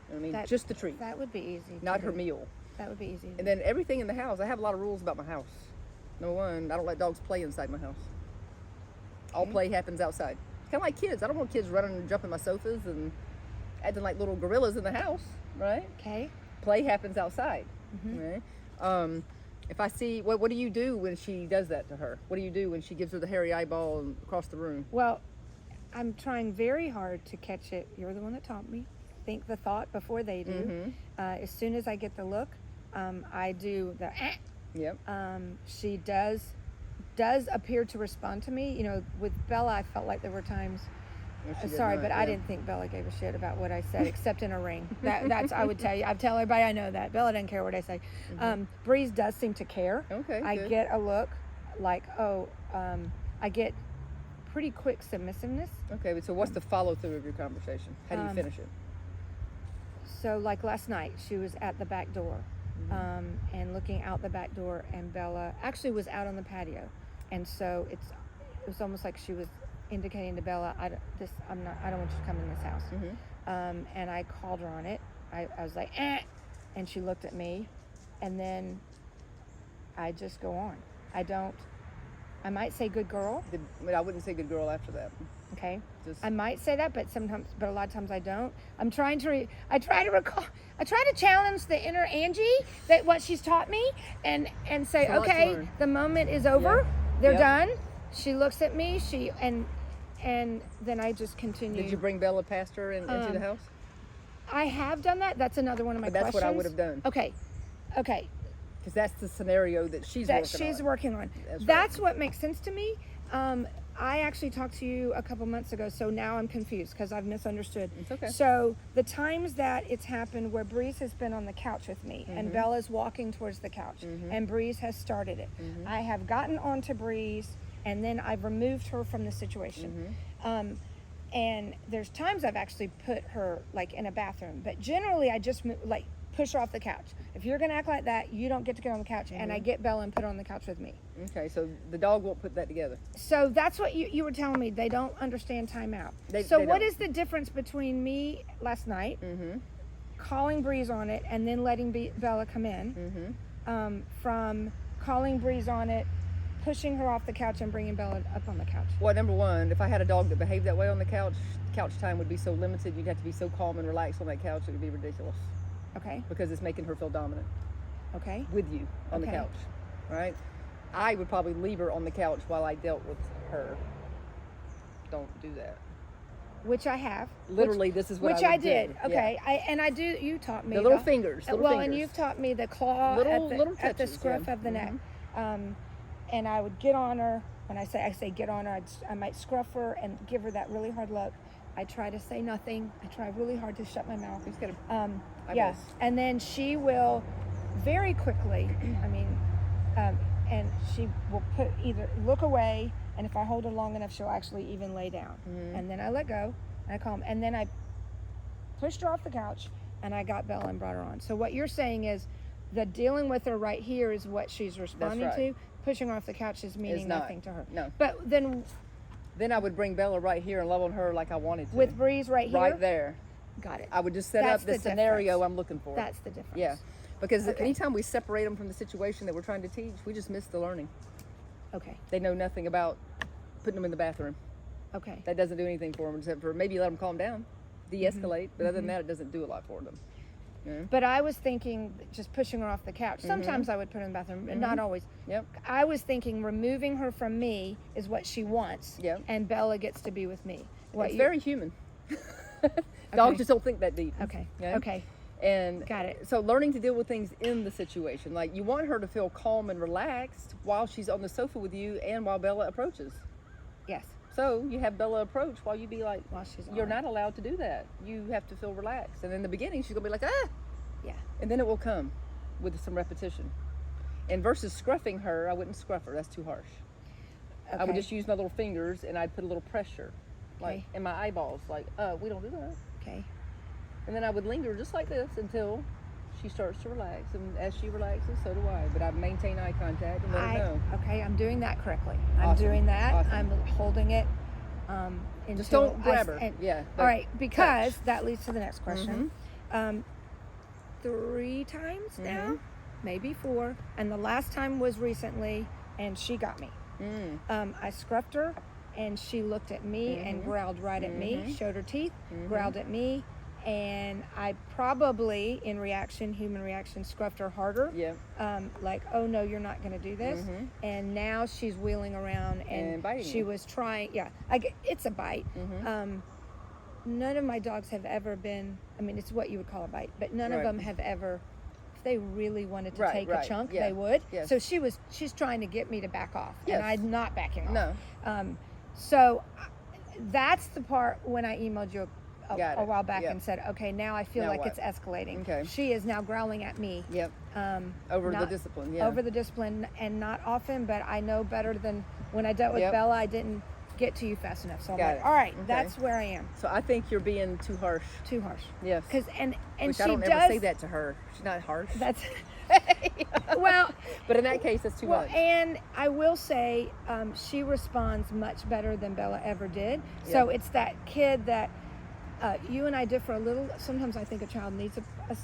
You know what I mean? Just the treat, That would be easy. not her meal. That would be easy. And then everything in the house. I have a lot of rules about my house. Number one, I don't let dogs play inside my house. All play happens outside. Kind of like kids. I don't want kids running and jumping my sofas and acting like little gorillas in the house, right? Okay. Play happens outside. Right? If I see, what do you do when she does that to her? What do you do when she gives her the hairy eyeball and across the room? Well, I'm trying very hard to catch it. You're the one that taught me. Think the thought before they do. As soon as I get the look, I do the Yep. She does appear to respond to me. You know, with Bella, I felt like there were times. She did Sorry, not, but I didn't think Bella gave a shit about what I said, except in a ring. That's I would tell you. I tell everybody I know that Bella doesn't care what I say. Breeze does seem to care. Okay. I good. get a look, like I get pretty quick submissiveness. Okay, but so what's the follow through of your conversation? How do you finish it? So like last night, she was at the back door, and looking out the back door, and Bella actually was out on the patio, and so it was almost like she was indicating to Bella, I don't want you to come in this house. And I called her on it. I was like, and she looked at me, and then I just go on. I might say good girl. But I wouldn't say good girl after that. Okay. Just, I might say that, but a lot of times I don't. I try to challenge the inner Angie, that what she's taught me, and say, okay, the moment is over. They're done. She looks at me. And then I just continue. Did you bring Bella past her into the house? I have done that. That's another one of my But that's questions. what I would have done. Okay. Because that's the scenario that she's working on. That's what makes sense to me. I actually talked to you a couple months ago, so now I'm confused because I've misunderstood. It's okay. So the times that it's happened where Breeze has been on the couch with me and Bella's walking towards the couch and Breeze has started it, I have gotten onto Breeze and then I've removed her from the situation. And there's times I've actually put her like in a bathroom, but generally I just push her off the couch. If you're gonna act like that, you don't get to get on the couch. And I get Bella and put her on the couch with me. Okay, so the dog won't put that together. So that's what you were telling me. They don't understand timeout. They what don't. is the difference between me last night calling Breeze on it and then letting Bella come in, from calling Breeze on it, pushing her off the couch and bringing Bella up on the couch? Well, number one, if I had a dog that behaved that way on the couch time would be so limited. You'd have to be so calm and relaxed on that couch. It would be ridiculous. Okay. Because it's making her feel dominant. Okay. With you on the couch, right? I would probably leave her on the couch while I dealt with her. Don't do that. Which I have. Literally, this is what I did. do. Okay. Yeah. You taught me the little fingers. And you've taught me the claw at the scruff of the neck. And I would get on her. When I say get on her, I might scruff her and give her that really hard look. I try to say nothing. I try really hard to shut my mouth. And then she will very quickly, and she will either look away, and if I hold her long enough, she'll actually even lay down. And then I let go, and I calm, and then I pushed her off the couch, and I got Bella and brought her on. So what you're saying is the dealing with her right here is what she's responding to. Pushing her off the couch is meaning nothing to her. No. But then I would bring Bella right here and love on her like I wanted to. with Breeze right here? Right there. Got it. I would just set up the scenario I'm looking for. That's the difference. Yeah. Because anytime we separate them from the situation that we're trying to teach, we just miss the learning. Okay. They know nothing about putting them in the bathroom. Okay. That doesn't do anything for them except for maybe let them calm down, de-escalate. But other than that, it doesn't do a lot for them. Yeah. But I was thinking just pushing her off the couch. Sometimes I would put her in the bathroom, but not always. Yep. I was thinking removing her from me is what she wants. Yep. And Bella gets to be with me. It's very human. Dogs just don't think that deep. Okay. Yeah? Okay. And got it. So learning to deal with things in the situation. Like you want her to feel calm and relaxed while she's on the sofa with you and while Bella approaches. Yes. So you have Bella approach while you be like, While she's on. you're not allowed to do that. You have to feel relaxed. And in the beginning, she's going to be like, ah. Yeah. And then it will come with some repetition. And versus scruffing her, I wouldn't scruff her. That's too harsh. Okay. I would just use my little fingers and I'd put a little pressure, like Okay. in my eyeballs, like, we don't do that. Okay. And then I would linger just like this until she starts to relax. And as she relaxes, so do I. But I maintain eye contact and let her know. Okay, I'm doing that correctly. I'm Awesome. doing that. Awesome. I'm holding it. Until Just don't grab her. Yeah. but All right, because touch. that leads to the next question. 3 times now, maybe 4, and the last time was recently, and she got me. I scruffed her, and she looked at me and growled right at me, showed her teeth, growled at me, and I probably, in reaction, human reaction, scruffed her harder. Yeah. Like, oh no, you're not going to do this. And now she's wheeling around, and biting she you. was trying. Yeah, it's a bite. None of my dogs have ever been. I mean, it's what you would call a bite, but none of Right. them have ever. If they really wanted to take a right, chunk, yeah, they would. yes. So she's trying to get me to back off, Yes. and I'm not backing off. No. So that's the part when I emailed you Got a it. while back Yep. and said, okay, now I feel Now like what? it's escalating. Okay. She is now growling at me. Yep. Over the not- discipline. Yeah. Over the discipline, and not often, but I know better than when I dealt with Yep. Bella, I didn't get to you fast enough. So I'm Got like, it. all right, Okay. that's where I am. So I think you're being too harsh. Too harsh. Yes. Because and Which she I don't does ever say that to her. She's not harsh. That's well. But in that case, that's too Well, much. and I will say, she responds much better than Bella ever did. So Yeah. it's that kid that you and I differ a little. Sometimes I think a child needs a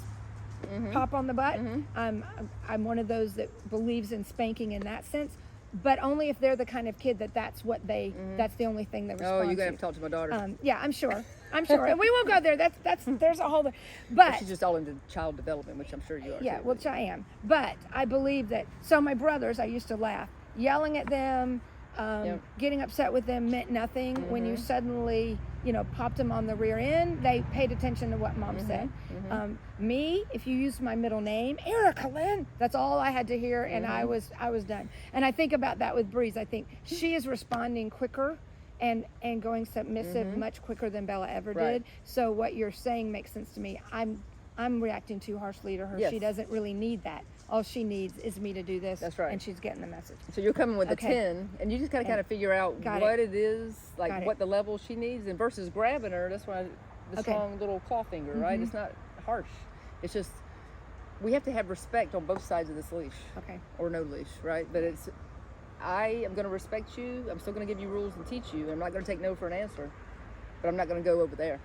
pop on the butt. I'm one of those that believes in spanking in that sense, but only if they're the kind of kid that's what they. That's the only thing they respond Oh, you're gonna have to. to talk to my daughter. Yeah, I'm sure. And we won't go there. That's there's a whole. But She's just all into child development, which I'm sure you are. yeah, too. which I am. But I believe that. So my brothers, I used to laugh, yelling at them, Yep. getting upset with them meant nothing. When you suddenly, popped them on the rear end, they paid attention to what mom said. Me, if you used my middle name, Erika Lynn, that's all I had to hear, and I was done. And I think about that with Breeze. I think she is responding quicker and going submissive much quicker than Bella ever Right. did. So what you're saying makes sense to me. I'm reacting too harshly to her. Yes. She doesn't really need that. All she needs is me to do this. That's right. And she's getting the message. So you're coming with Okay. a 10, and you just gotta kind of figure out Got what it is, like Got it. what the level she needs, and versus grabbing her. That's why the Okay. strong little claw finger, right? It's not harsh. It's just we have to have respect on both sides of this leash, Okay. or no leash, right? But I am gonna respect you. I'm still gonna give you rules and teach you. I'm not gonna take no for an answer, but I'm not gonna go over there.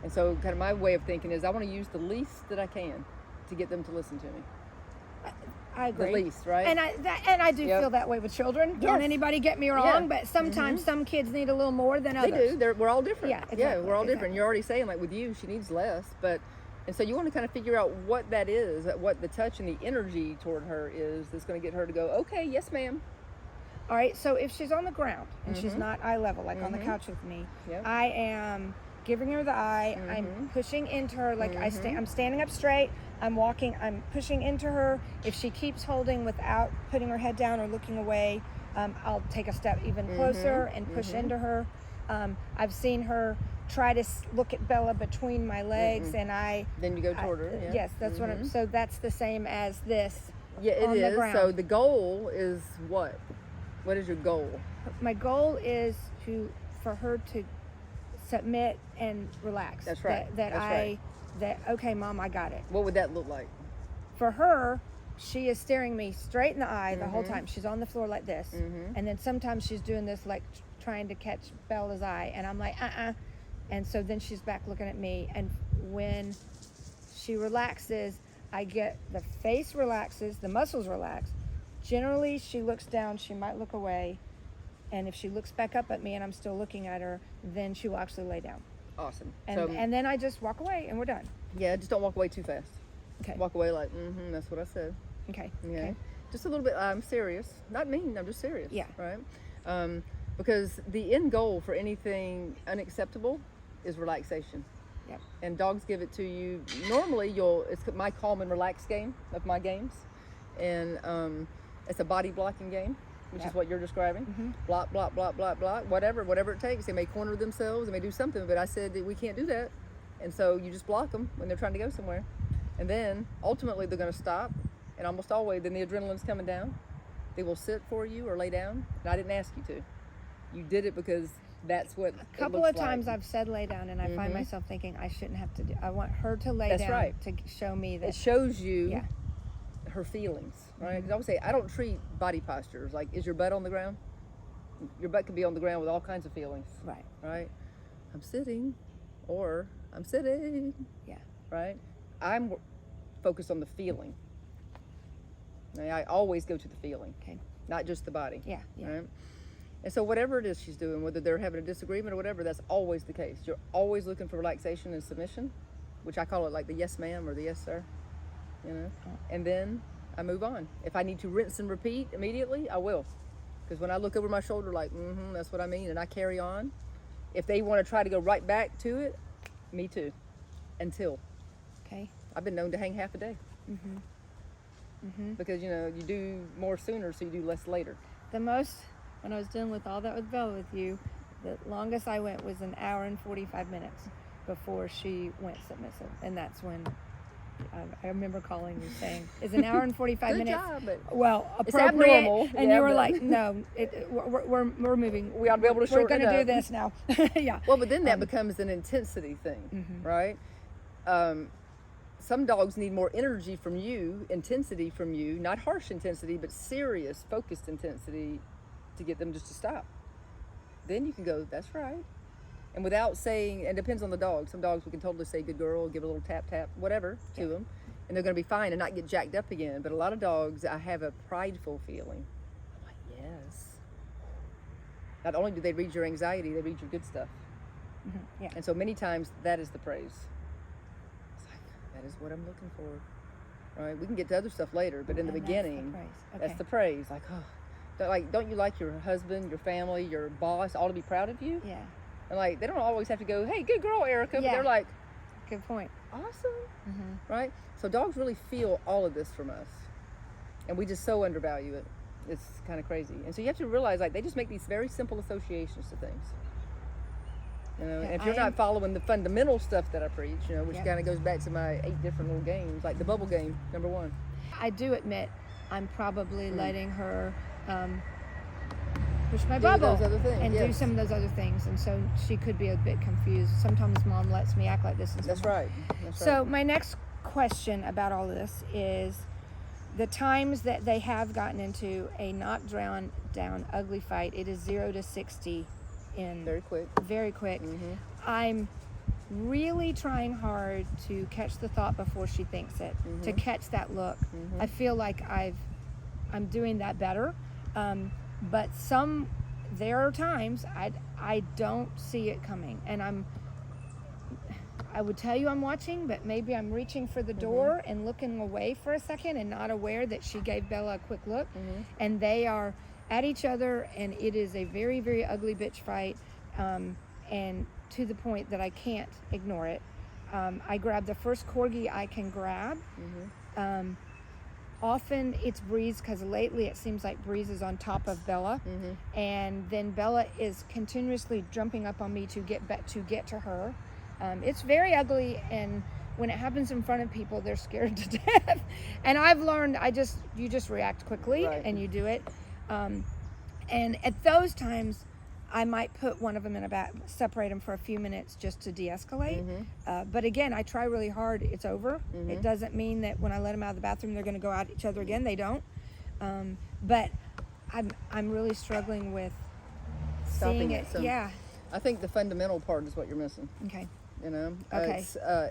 And so, kind of my way of thinking is, I want to use the least that I can to get them to listen to me. I agree. The least, right? And I do Yep. feel that way with children. Yes. Don't anybody get me wrong, Yeah. but sometimes some kids need a little more than They others. do. We're all different. Yeah, exactly, we're all different. exactly. You're already saying, like with you, she needs less, and so you want to kind of figure out what that is, what the touch and the energy toward her is that's going to get her to go, okay, yes, ma'am. All right, so if she's on the ground and she's not eye level, like on the couch with me, Yep. I am giving her the eye. I'm pushing into her, like I'm standing up straight. I'm walking. I'm pushing into her. If she keeps holding without putting her head down or looking away, I'll take a step even closer and push into her. I've seen her try to look at Bella between my legs, and Then you go toward her. Yeah. Yes, that's what I'm. So that's the same as this. Yeah, it on the is. ground. So the goal is what? What is your goal? My goal is for her to submit and relax. That's right. Okay, Mom, I got it. What would that look like? For her, she is staring me straight in the eye the whole time. She's on the floor like this, and then sometimes she's doing this like trying to catch Bella's eye, and I'm like, and so then she's back looking at me, and when she relaxes, I get the face relaxes, the muscles relax. Generally, she looks down, she might look away, and if she looks back up at me and I'm still looking at her, then she will actually lay down. Awesome. And then I just walk away and we're done. Yeah, just don't walk away too fast. Okay. Walk away like, that's what I said. Okay. Yeah. Okay. Just a little bit, I'm serious. Not mean, I'm just serious. Yeah. Right? Because the end goal for anything unacceptable is relaxation. Yep. And dogs give it to you. Normally, it's my calm and relax game of my games. And it's a body blocking game, which is what you're describing. Block, block, block, block, block, whatever it takes. They may corner themselves, they may do something, but I said that we can't do that. And so you just block them when they're trying to go somewhere. And then ultimately they're going to stop. And almost always, then the adrenaline's coming down. They will sit for you or lay down. And I didn't ask you to. You did it because that's what a couple of times I've said lay down, and I find myself thinking I shouldn't have to do. I want her to lay down to show me that it shows you her feelings, right? Because I always say I don't treat body postures like, is your butt on the ground? Your butt could be on the ground with all kinds of feelings, right? I'm sitting, or I'm sitting, right? I'm focused on the feeling. I always go to the feeling, not just the body. Right? And so whatever it is she's doing, whether they're having a disagreement or whatever, that's always the case. You're always looking for relaxation and submission, which I call it like the yes ma'am or the yes sir, and then I move on. If I need to rinse and repeat immediately, I will. Because when I look over my shoulder like, that's what I mean, and I carry on. If they want to try to go right back to it, me too, until. I've been known to hang half a day. Because, you do more sooner, so you do less later. When I was dealing with all that with Bella with you, the longest I went was an hour and 45 minutes before she went submissive. And that's when I remember calling you saying, "Is an hour and 45 minutes job, but well it's appropriate?" abnormal. And you were like, "No, we're moving. We ought to be able to shorten it up. We're going to do this now." Yeah. Well, but then that becomes an intensity thing, right? Some dogs need more energy from you, intensity from you, not harsh intensity, but serious, focused intensity to get them just to stop. Then you can go, that's right. And without saying, and it depends on the dog. Some dogs we can totally say, good girl, give a little tap, tap, whatever to them. And they're going to be fine and not get jacked up again. But a lot of dogs, I have a prideful feeling. I'm like, yes. Not only do they read your anxiety, they read your good stuff. And so many times that is the praise. That is what I'm looking for, right? We can get to other stuff later, but in the beginning, that's the praise. Like, don't you like your husband, your family, your boss all to be proud of you? Yeah. And they don't always have to go, hey, good girl, Erika, but they're like, good point. Awesome, right? So dogs really feel all of this from us, and we just so undervalue it. It's kind of crazy. And so you have to realize, they just make these very simple associations to things. And if you're not following the fundamental stuff that I preach, which kind of goes back to my 8 different little games, like the bubble game, number 1. I do admit I'm probably letting her push my bubble and do some of those other things, and so she could be a bit confused. Sometimes Mom lets me act like this. And That's right. So my next question about all this is the times that they have gotten into a knockdown ugly fight. It is 0 to 60 in very quick. I'm really trying hard to catch the thought before she thinks it, to catch that look. I feel like I'm doing that better, but there are times I don't see it coming, and I would tell you I'm watching, but maybe I'm reaching for the door and looking away for a second and not aware that she gave Bella a quick look, and they are at each other, and it is a very, very ugly bitch fight, and to the point that I can't ignore it. I grab the first corgi I can grab. Often it's Breeze, because lately it seems like Breeze is on top of Bella, and then Bella is continuously jumping up on me to get to her. It's very ugly, and when it happens in front of people, they're scared to death. And I've learned, you just react quickly and you do it. And at those times, I might put one of them in a bag, separate them for a few minutes just to de-escalate. But again, I try really hard. It's over. It doesn't mean that when I let them out of the bathroom, they're going to go at each other again. They don't. But I'm really struggling with seeing it. So I think the fundamental part is what you're missing. Okay. You know. Okay.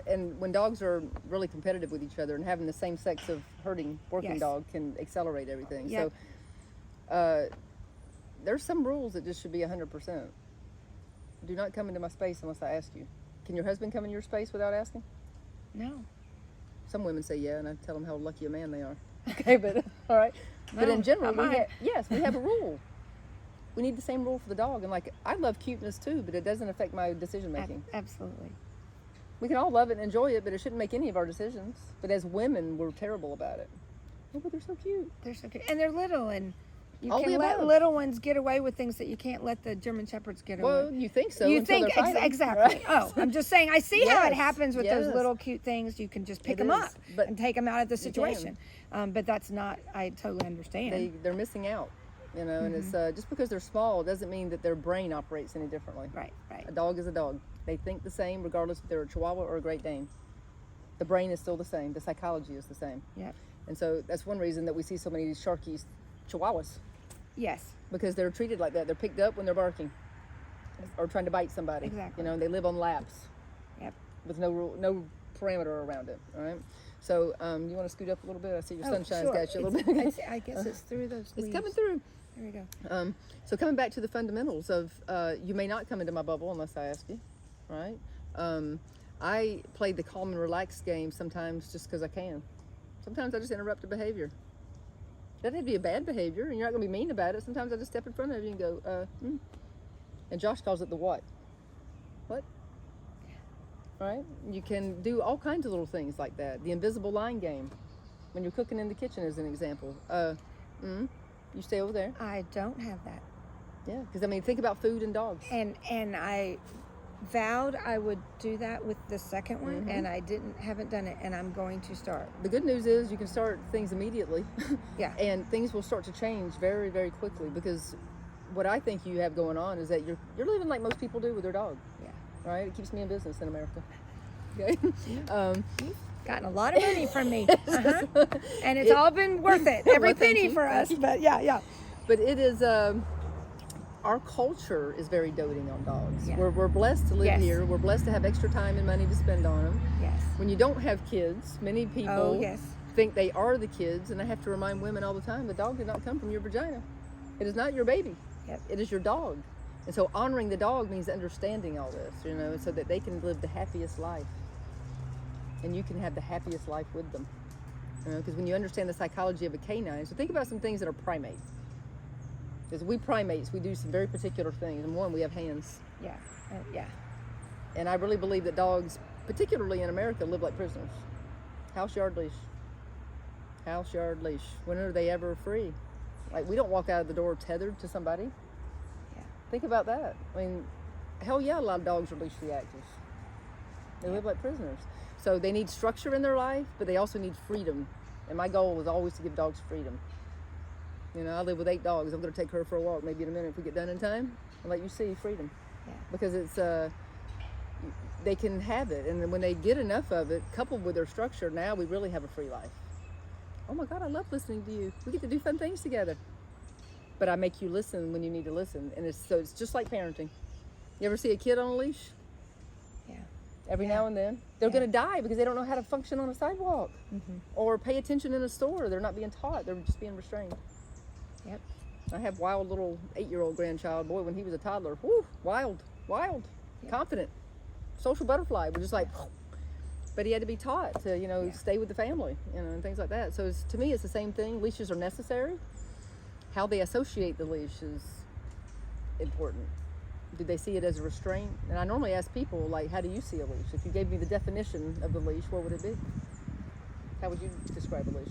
And when dogs are really competitive with each other, and having the same sex of herding working dog can accelerate everything. Yep. So. There's some rules that just should be 100%. Do not come into my space unless I ask you. Can your husband come in your space without asking? No. Some women say yeah, and I tell them how lucky a man they are. Okay, but all right. No, but in general, we have a rule. We need the same rule for the dog. And like, I love cuteness too, but it doesn't affect my decision making. Absolutely. We can all love it and enjoy it, but it shouldn't make any of our decisions. But as women, we're terrible about it. Oh, but they're so cute. They're so cute, and they're little, and you All can the let above. little ones get away with things that you can't let the German Shepherds get away. Well, you think so. You until think they're fighting, exactly. right? Oh, I'm just saying. I see how it Yes, happens with those yes. little cute things. You can just pick It them is, up but and take them out of the you can. situation. But that's not. I totally understand. They're missing out, you know. And it's just because they're small doesn't mean that their brain operates any differently. Right. A dog is a dog. They think the same regardless if they're a Chihuahua or a Great Dane. The brain is still the same. The psychology is the same. Yep. And so that's one reason that we see so many of these sharky Chihuahuas, Yes. because they're treated like that. They're picked up when they're barking or trying to bite somebody. Exactly. You know, and they live on laps. Yep. With no parameter around it. All right. So you want to scoot up a little bit? I see your sunshine's sure. got you a little bit. I guess it's through those leaves. It's coming through. There we go. So coming back to the fundamentals of you may not come into my bubble unless I ask you, right? I play the calm and relaxed game sometimes just because I can. Sometimes I just interrupt a behavior. Doesn't have to be a bad behavior, and you're not going to be mean about it. Sometimes I just step in front of you and go, and Josh calls it the what? What? Right? You can do all kinds of little things like that. The invisible line game, when you're cooking in the kitchen, as an example. You stay over there. I don't have that. Yeah, because I mean, think about food and dogs. And I vowed I would do that with the second one, and I haven't done it, and I'm going to start. The good news is you can start things immediately. Yeah. And things will start to change very, very quickly, because what I think you have going on is that you're living like most people do with their dog. Yeah. Right? It keeps me in business in America. Okay. You've gotten a lot of money from me, and it's all been worth it. Every Well, thank penny you. for us. But yeah. But it is. Our culture is very doting on dogs. Yeah. We're blessed to live Yes. here. We're blessed to have extra time and money to spend on them. Yes. When you don't have kids, many people Oh, yes. think they are the kids, and I have to remind women all the time, the dog did not come from your vagina. It is not your baby. Yep. It is your dog. And so honoring the dog means understanding all this, you know, so that they can live the happiest life. And you can have the happiest life with them. You know, because when you understand the psychology of a canine, so think about some things that are primate. Because we primates, we do some very particular things. And one, we have hands. Yeah. Yeah. And I really believe that dogs, particularly in America, live like prisoners. House, yard, leash. House, yard, leash. When are they ever free? Like, we don't walk out of the door tethered to somebody. Yeah. Think about that. I mean, hell yeah, a lot of dogs are leash reactive. They live like prisoners. So they need structure in their life, but they also need freedom. And my goal is always to give dogs freedom. You know, I live with 8 dogs. I'm going to take her for a walk maybe in a minute if we get done in time, and let you see freedom. Yeah. Because it's they can have it, and then when they get enough of it, coupled with their structure, now we really have a free life. Oh my God, I love listening to you. We get to do fun things together. But I make you listen when you need to listen, and it's just like parenting. You ever see a kid on a leash? Yeah. Every now and then they're going to die because they don't know how to function on a sidewalk or pay attention in a store. They're not being taught. They're just being restrained. Yep. I have wild little 8-year-old grandchild. Boy, when he was a toddler, whoo, wild, Yep. confident, social butterfly. We're just like, but he had to be taught to, you know, stay with the family, you know, and things like that. So to me, it's the same thing. Leashes are necessary. How they associate the leash is important. Do they see it as a restraint? And I normally ask people, like, how do you see a leash? If you gave me the definition of the leash, what would it be? How would you describe a leash?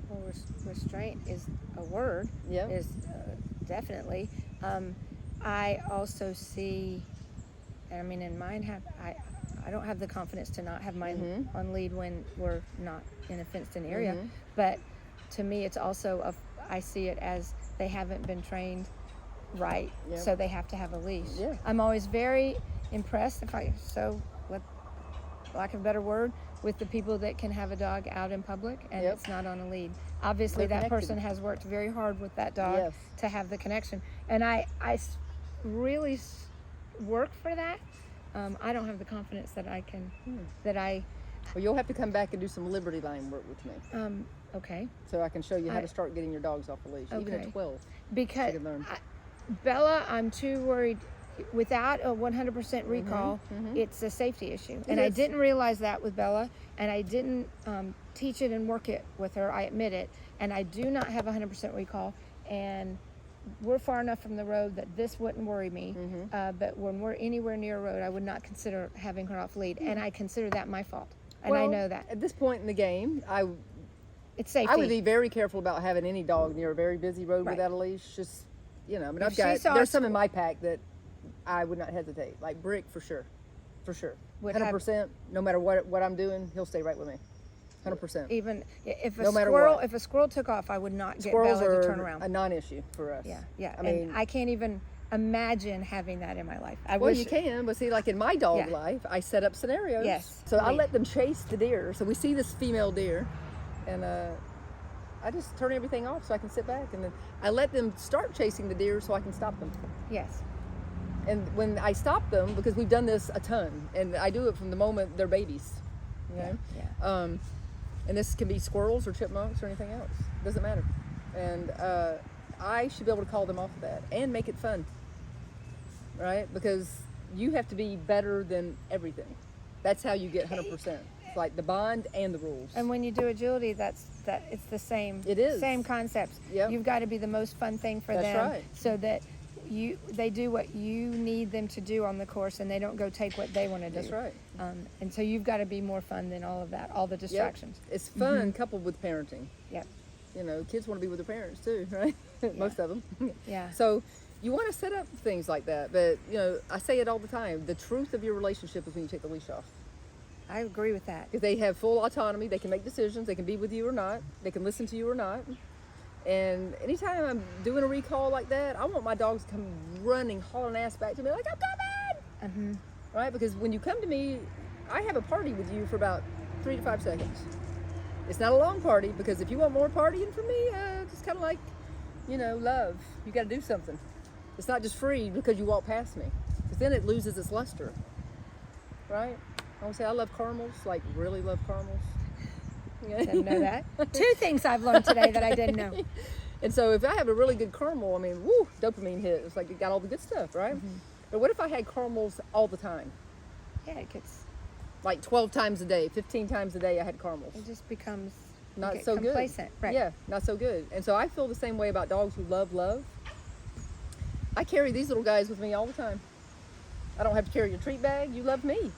Well, restraint is a word. Yeah. Is definitely. I also see, I mean, in mine I don't have the confidence to not have mine on lead when we're not in a fenced-in area. But to me, it's also I see it as they haven't been trained right, so they have to have a leash. I'm always very impressed, with lack of a better word, with the people that can have a dog out in public and it's not on a lead. Obviously, that person has worked very hard with that dog to have the connection, and I really work for that. I don't have the confidence that I can. Well, you'll have to come back and do some Liberty Line work with me. Okay. So I can show you how to start getting your dogs off the leash, even at 12. Because Bella, I'm too worried. Without a 100% recall, it's a safety issue. And I didn't realize that with Bella, and I didn't teach it and work it with her, I admit it. And I do not have 100% recall, and we're far enough from the road that this wouldn't worry me. But when we're anywhere near a road, I would not consider having her off lead, and I consider that my fault. And I know that. At this point in the game, it's safety. I would be very careful about having any dog near a very busy road without a leash. Just, I mean, there's some in my pack that I would not hesitate. Like Brick, for sure. 100%, no matter what I'm doing, he'll stay right with me. 100%. Even if a squirrel took off, I would not get Bella to turn around. A non-issue for us. Yeah. I mean, I can't even imagine having that in my life. You can, but see, like in my dog life, I set up scenarios. Yes. So I let them chase the deer. So we see this female deer, and I just turn everything off so I can sit back, and then I let them start chasing the deer so I can stop them. Yes. And when I stop them, because we've done this a ton, and I do it from the moment they're babies, and this can be squirrels or chipmunks or anything else, doesn't matter. And I should be able to call them off of that and make it fun, right? Because you have to be better than everything. That's how you get 100%. It's like the bond and the rules. And when you do agility, it's the same. It is. Same concepts. Yep. You've got to be the most fun thing for them. That's right. So that they do what you need them to do on the course, and they don't go take what they want to do. That's right. And so you've got to be more fun than all of that, all the distractions. Yep. It's fun coupled with parenting. Yep. Kids want to be with their parents too, right? Most of them. Yeah. So you want to set up things like that, but I say it all the time. The truth of your relationship is when you take the leash off. I agree with that. Because they have full autonomy. They can make decisions. They can be with you or not. They can listen to you or not. And anytime I'm doing a recall like that, I want my dogs to come running, hauling ass back to me like, I'm coming! Right? Because when you come to me, I have a party with you for about 3 to 5 seconds. It's not a long party, because if you want more partying from me, it's kind of like, love. You got to do something. It's not just free because you walk past me, because then it loses its luster. Right? I want to say I love caramels, like really love caramels. Didn't know that. 2 things I've learned today that I didn't know. And so if I have a really good caramel, I mean, woo, dopamine hit. It's like it got all the good stuff, right? But what if I had caramels all the time? Yeah, it gets like 12 times a day, 15 times a day I had caramels. It just becomes not so complacent. Good. Right. Yeah, not so good. And so I feel the same way about dogs who love. I carry these little guys with me all the time. I don't have to carry your treat bag. You love me,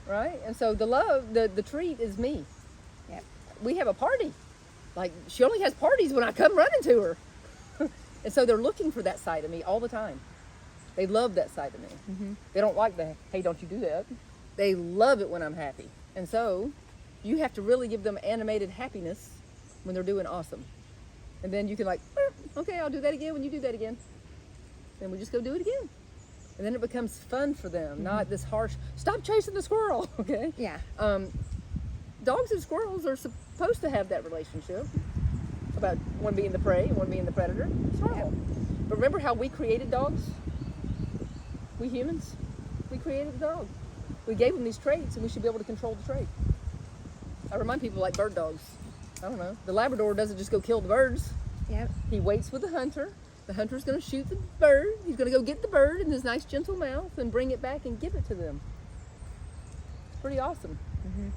right? And so the treat is me. Yep. We have a party. Like, she only has parties when I come running to her. And so they're looking for that side of me all the time. They love that side of me. They don't like the, hey, don't you do that. They love it when I'm happy. And so you have to really give them animated happiness when they're doing awesome. And then you can like, okay, I'll do that again when you do that again. Then we just go do it again. And then it becomes fun for them, not this harsh, stop chasing the squirrel, okay? Yeah. Dogs and squirrels are supposed to have that relationship about one being the prey and one being the predator. It's normal. But remember how we created dogs? We humans, we created the dog. We gave them these traits, and we should be able to control the trait. I remind people like bird dogs. I don't know. The Labrador doesn't just go kill the birds. Yep. He waits with the hunter. The hunter's going to shoot the bird. He's going to go get the bird in his nice gentle mouth and bring it back and give it to them. It's pretty awesome.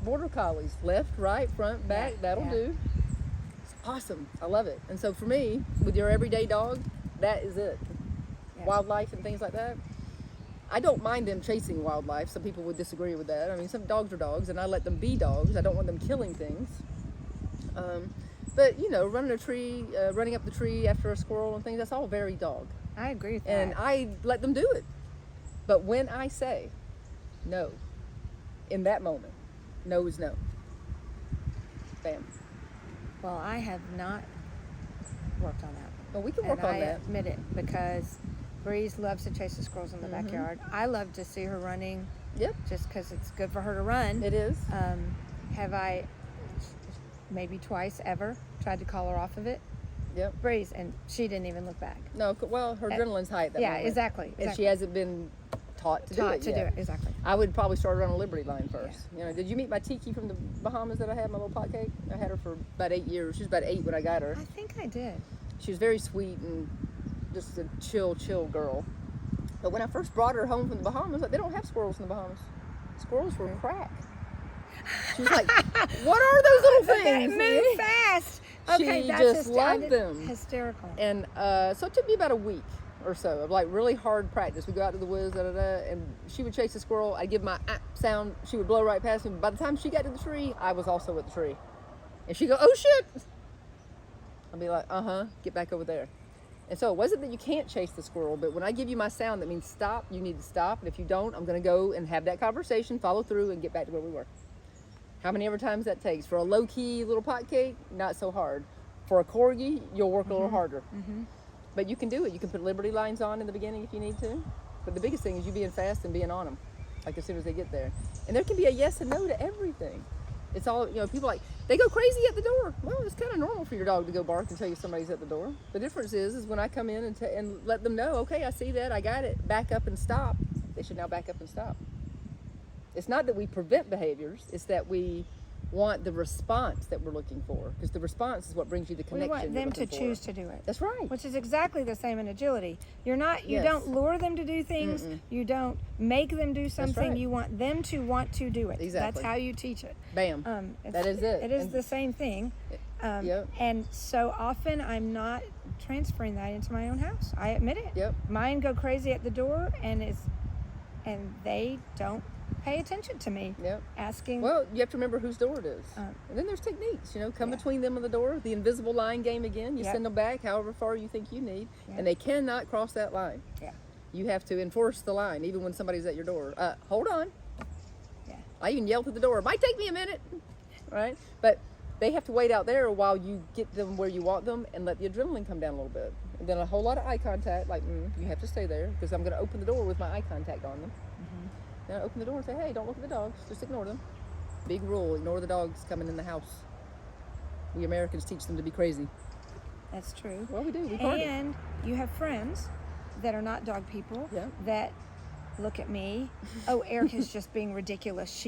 Border collies, left, right, front, back, that'll do. It's awesome. I love it. And so for me, with your everyday dog, that is it. Wildlife and things like that. I don't mind them chasing wildlife. Some people would disagree with that. I mean, some dogs are dogs, and I let them be dogs. I don't want them killing things. But, running up the tree after a squirrel and things, that's all very dog. I agree with that. And I let them do it. But when I say no, in that moment. No is no. Bam. Well, I have not worked on that. Well, we can work on I that. admit it, because Breeze loves to chase the squirrels in the backyard. I love to see her running. Yep. Just because it's good for her to run. It is. Have I maybe twice ever tried to call her off of it? Yep. Breeze, and she didn't even look back. No, well, her adrenaline's high at that moment. Yeah, exactly. And she hasn't been taught to do it. Exactly. I would probably start her on a Liberty line first. You know, did you meet my Tiki from the Bahamas that I had, my little pot cake? I had her for about 8 years. She was about 8 when I got her. I think I did. She was very sweet and just a chill girl. But when I first brought her home from the Bahamas, like, they don't have squirrels in the Bahamas. Squirrels were crack. She was like, what are those little things? They move fast. Okay, She that's just loved them. Hysterical. And so it took me about a week or so of like really hard practice. We go out to the woods, and she would chase a squirrel. I'd give my sound. She would blow right past me. By the time she got to the tree, I was also at the tree. And she'd go, oh shit. I'd be like, get back over there. And so it wasn't that you can't chase the squirrel, but when I give you my sound, that means stop. You need to stop. And if you don't, I'm going to go and have that conversation, follow through, and get back to where we were. How many ever times that takes? For a low-key little pot cake, not so hard. For a corgi, you'll work a little harder. But you can do it. You can put Liberty lines on in the beginning if you need to. But the biggest thing is you being fast and being on them, like as soon as they get there. And there can be a yes and no to everything. It's all, people like, they go crazy at the door. Well, it's kind of normal for your dog to go bark and tell you somebody's at the door. The difference is when I come in and let them know, okay, I see that, I got it, back up and stop. They should now back up and stop. It's not that we prevent behaviors, it's that we want the response that we're looking for, because the response is what brings you the connection. We want them to choose to do it. That's right. Which is exactly the same in agility. You don't lure them to do things. You don't make them do something. right. You want them to want to do it. Exactly. That's how you teach it. Bam. That is it. It is the same thing. Yep. And so often I'm not transferring that into my own house. I admit it. Yep. Mine go crazy at the door, and they don't pay attention to me. Yep. Asking. Well, you have to remember whose door it is. And then there's techniques, come between them and the door. The invisible line game again. You send them back however far you think you need. And they cannot cross that line. Yeah. You have to enforce the line, even when somebody's at your door. Hold on. Yeah. I even yell through the door, might take me a minute. Right? But they have to wait out there while you get them where you want them and let the adrenaline come down a little bit. And then a whole lot of eye contact, like, you have to stay there because I'm going to open the door with my eye contact on them. Then I open the door and say, hey, don't look at the dogs. Just ignore them. Big rule, ignore the dogs coming in the house. We Americans teach them to be crazy. That's true. Well, we do. We party. And you have friends that are not dog people that look at me. Oh, Erica's just being ridiculous.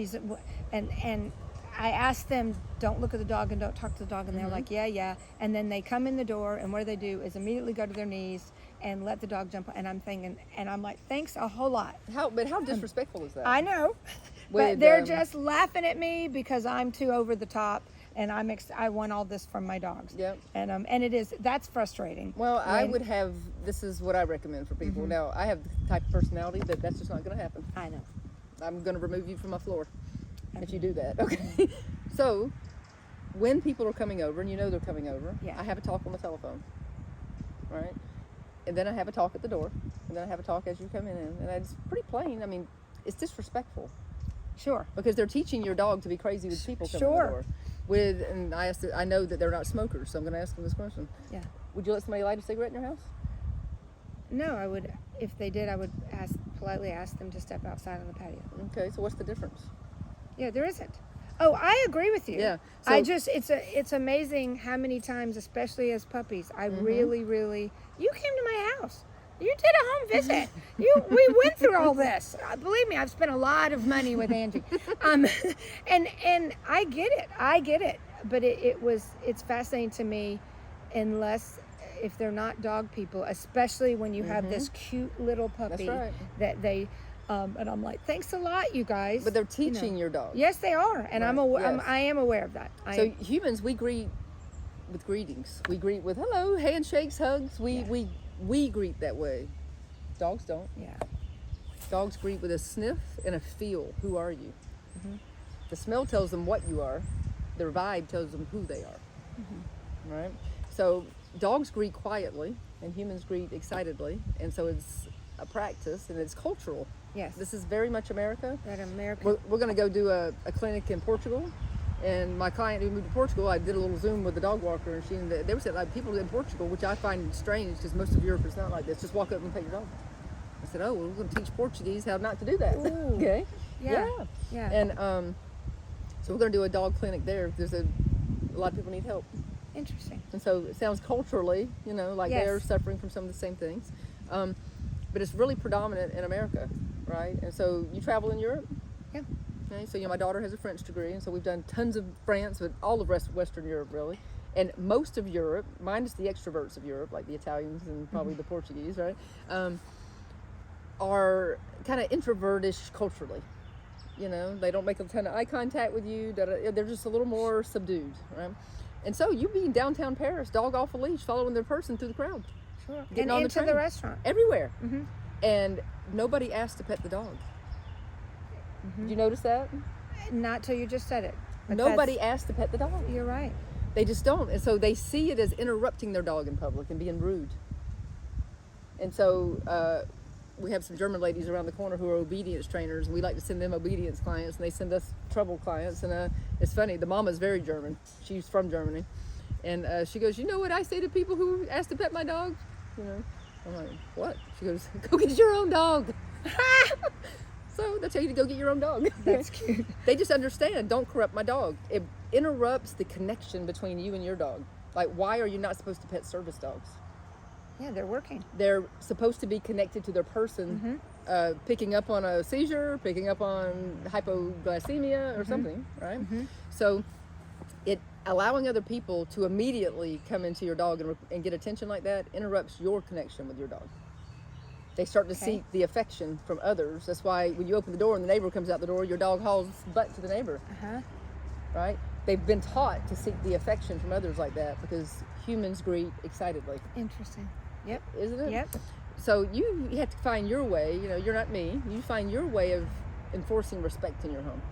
And I ask them, don't look at the dog and don't talk to the dog. And they're like, yeah. And then they come in the door, and what they do is immediately go to their knees and let the dog jump. And I'm thinking, and I'm like, thanks a whole lot. How disrespectful is that? I know. But they're just laughing at me because I'm too over the top, and I want all this from my dogs. Yep. And that's frustrating. Well, this is what I recommend for people. Now, I have the type of personality that's just not going to happen. I know. I'm going to remove you from my floor if you do that. Okay. So, when people are coming over, and they're coming over, I have a talk on the telephone. Right? And then I have a talk at the door. And then I have a talk as you come in. And it's pretty plain. I mean, it's disrespectful. Sure. Because they're teaching your dog to be crazy with people coming in the door. And I know that they're not smokers, so I'm going to ask them this question. Yeah. Would you let somebody light a cigarette in your house? No, I would. If they did, I would politely ask them to step outside on the patio. Okay, so what's the difference? Yeah, there isn't. Oh, I agree with you. Yeah. So, it's amazing how many times, especially as puppies, I really, you came to my house. You did a home visit. We went through all this. Believe me, I've spent a lot of money with Angie. And I get it. But it's fascinating to me, if they're not dog people, especially when you have this cute little puppy. That's right. That they and I'm like, thanks a lot, you guys. But they're teaching your dog. Yes, they are, and Right. I am aware of that. So humans, we greet with greetings. We greet with hello, handshakes, hugs. We greet that way. Dogs don't. Yeah. Dogs greet with a sniff and a feel. Who are you? The smell tells them what you are. Their vibe tells them who they are. Right? So dogs greet quietly, and humans greet excitedly, and so it's a practice, and it's cultural. Yes. This is very much America. That American. We're going to go do a clinic in Portugal. And my client who moved to Portugal, I did a little Zoom with the dog walker, and they were saying, like, people in Portugal, which I find strange because most of Europe is not like this, just walk up and pet your dog. I said, oh, well, we're going to teach Portuguese how not to do that. Okay. Yeah. Yeah. And so we're going to do a dog clinic there. There's a lot of people need help. Interesting. And so it sounds culturally, like they're suffering from some of the same things. But it's really predominant in America, right? And so you travel in Europe? Yeah. Okay, so my daughter has a French degree, and so we've done tons of France, but all of Western Europe really, and most of Europe, minus the extroverts of Europe, like the Italians and probably the Portuguese, right, are kind of introvertish culturally. They don't make a ton of eye contact with you. They're just a little more subdued, right? And so you be in downtown Paris, dog off a leash, following their person through the crowd. Sure. Getting And on into the restaurant. Everywhere. And nobody asked to pet the dog. Did you notice that? Not till you just said it. But Nobody asked to pet the dog. You're right. They just don't. And so they see it as interrupting their dog in public and being rude. And so we have some German ladies around the corner who are obedience trainers, and we like to send them obedience clients, and they send us trouble clients. And it's funny, the mama's very German. She's from Germany. And she goes, you know what I say to people who ask to pet my dog? I'm like, what? She goes, go get your own dog. So they'll tell you to go get your own dog. That's cute. They just understand, don't corrupt my dog. It interrupts the connection between you and your dog. Like, why are you not supposed to pet service dogs? Yeah, they're working. They're supposed to be connected to their person, picking up on a seizure, picking up on hypoglycemia or something, right? So allowing other people to immediately come into your dog and get attention like that interrupts your connection with your dog. They start to seek the affection from others. That's why when you open the door and the neighbor comes out the door, your dog hauls butt to the neighbor, right? They've been taught to seek the affection from others like that because humans greet excitedly. Interesting. Yep. Isn't it? Yep. So you have to find your way. You're not me. You find your way of enforcing respect in your home.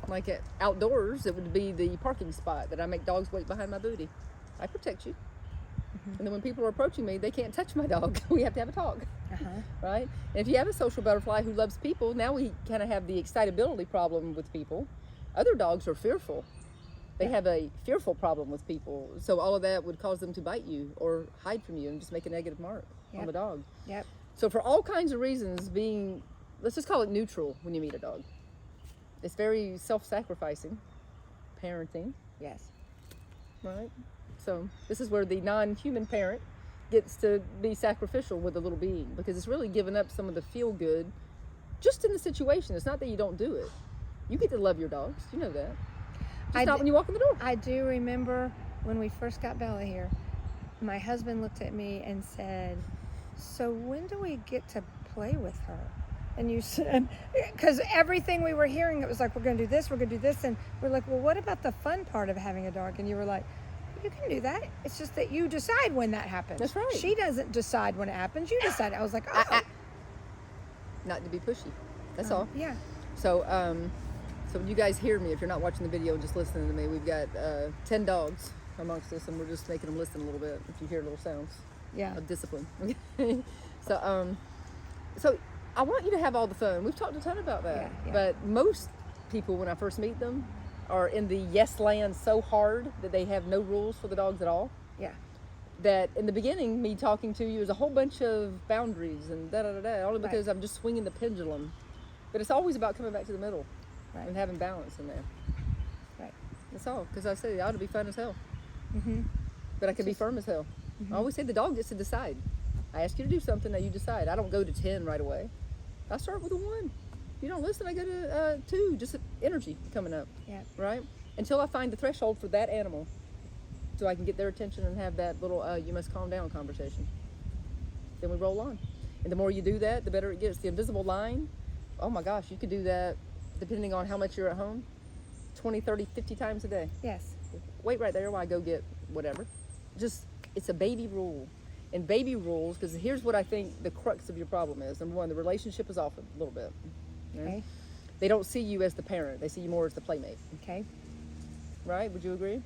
Like outdoors, it would be the parking spot that I make dogs wait behind my booty. I protect you. And then when people are approaching me, they can't touch my dog. We have to have a talk, right? And if you have a social butterfly who loves people, now we kind of have the excitability problem with people. Other dogs are fearful. They have a fearful problem with people. So all of that would cause them to bite you or hide from you and just make a negative mark on the dog. Yep. So for all kinds of reasons, let's just call it neutral when you meet a dog. It's very self-sacrificing, parenting. Yes. Right? So this is where the non-human parent gets to be sacrificial with a little being, because it's really giving up some of the feel-good just in the situation. It's not that you don't do it. You get to love your dogs. You know that. Just not when you walk in the door. I do remember when we first got Bella here, my husband looked at me and said, so when do we get to play with her? And you said, because everything we were hearing, it was like, we're going to do this, we're going to do this. And we're like, well, what about the fun part of having a dog? And you were like, you can do that. It's just that you decide when that happens. That's right. She doesn't decide when it happens. You decide. I was like, oh. Not to be pushy. That's all. Yeah. So, so when you guys hear me, if you're not watching the video, just listening to me, we've got 10 dogs amongst us, and we're just making them listen a little bit. If you hear little sounds of discipline. So I want you to have all the fun. We've talked a ton about that. Yeah. But most people, when I first meet them, are in the yes land so hard that they have no rules for the dogs at all. Yeah. That in the beginning, me talking to you is a whole bunch of boundaries and only because I'm just swinging the pendulum. But it's always about coming back to the middle and having balance in there. Right. That's all. Because I say it ought to be fun as hell. But I can be firm as hell. I always say the dog gets to decide. I ask you to do something, now you decide. I don't go to 10 right away. I start with a 1. If you don't listen, I go to 2. Just energy coming up. Yeah. Right? Until I find the threshold for that animal, so I can get their attention and have that little you must calm down conversation. Then we roll on. And the more you do that, the better it gets. The invisible line, oh my gosh, you could do that, depending on how much you're at home, 20, 30, 50 times a day. Yes. Wait right there while I go get whatever. Just, it's a baby rule. And baby rules, because here's what I think the crux of your problem is. Number 1, the relationship is off a little bit. Okay. They don't see you as the parent. They see you more as the playmate. Okay. Right? Would you agree?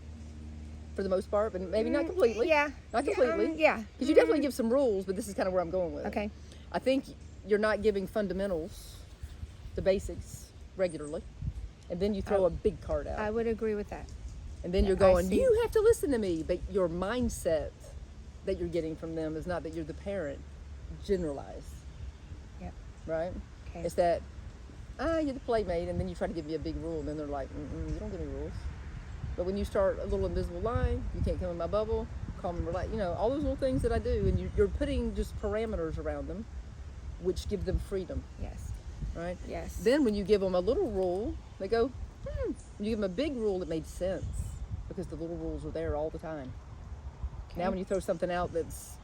For the most part, but maybe not completely. Yeah. Not completely. Yeah. Because you definitely give some rules, but this is kind of where I'm going with it. Okay. I think you're not giving fundamentals, the basics, regularly. And then you throw a big card out. I would agree with that. And then you're going, you have to listen to me. But your mindset that you're getting from them is not that you're the parent. Generalized. Yep. Right? Okay. It's that, you're the playmate, and then you try to give me a big rule, and then they're like, you don't give me rules. But when you start a little invisible line, you can't come in my bubble, calm and relax, all those little things that I do, and you're putting just parameters around them, which give them freedom. Yes. Right? Yes. Then when you give them a little rule, they go, You give them a big rule that made sense, because the little rules are there all the time. Okay. Now when you throw something out that's,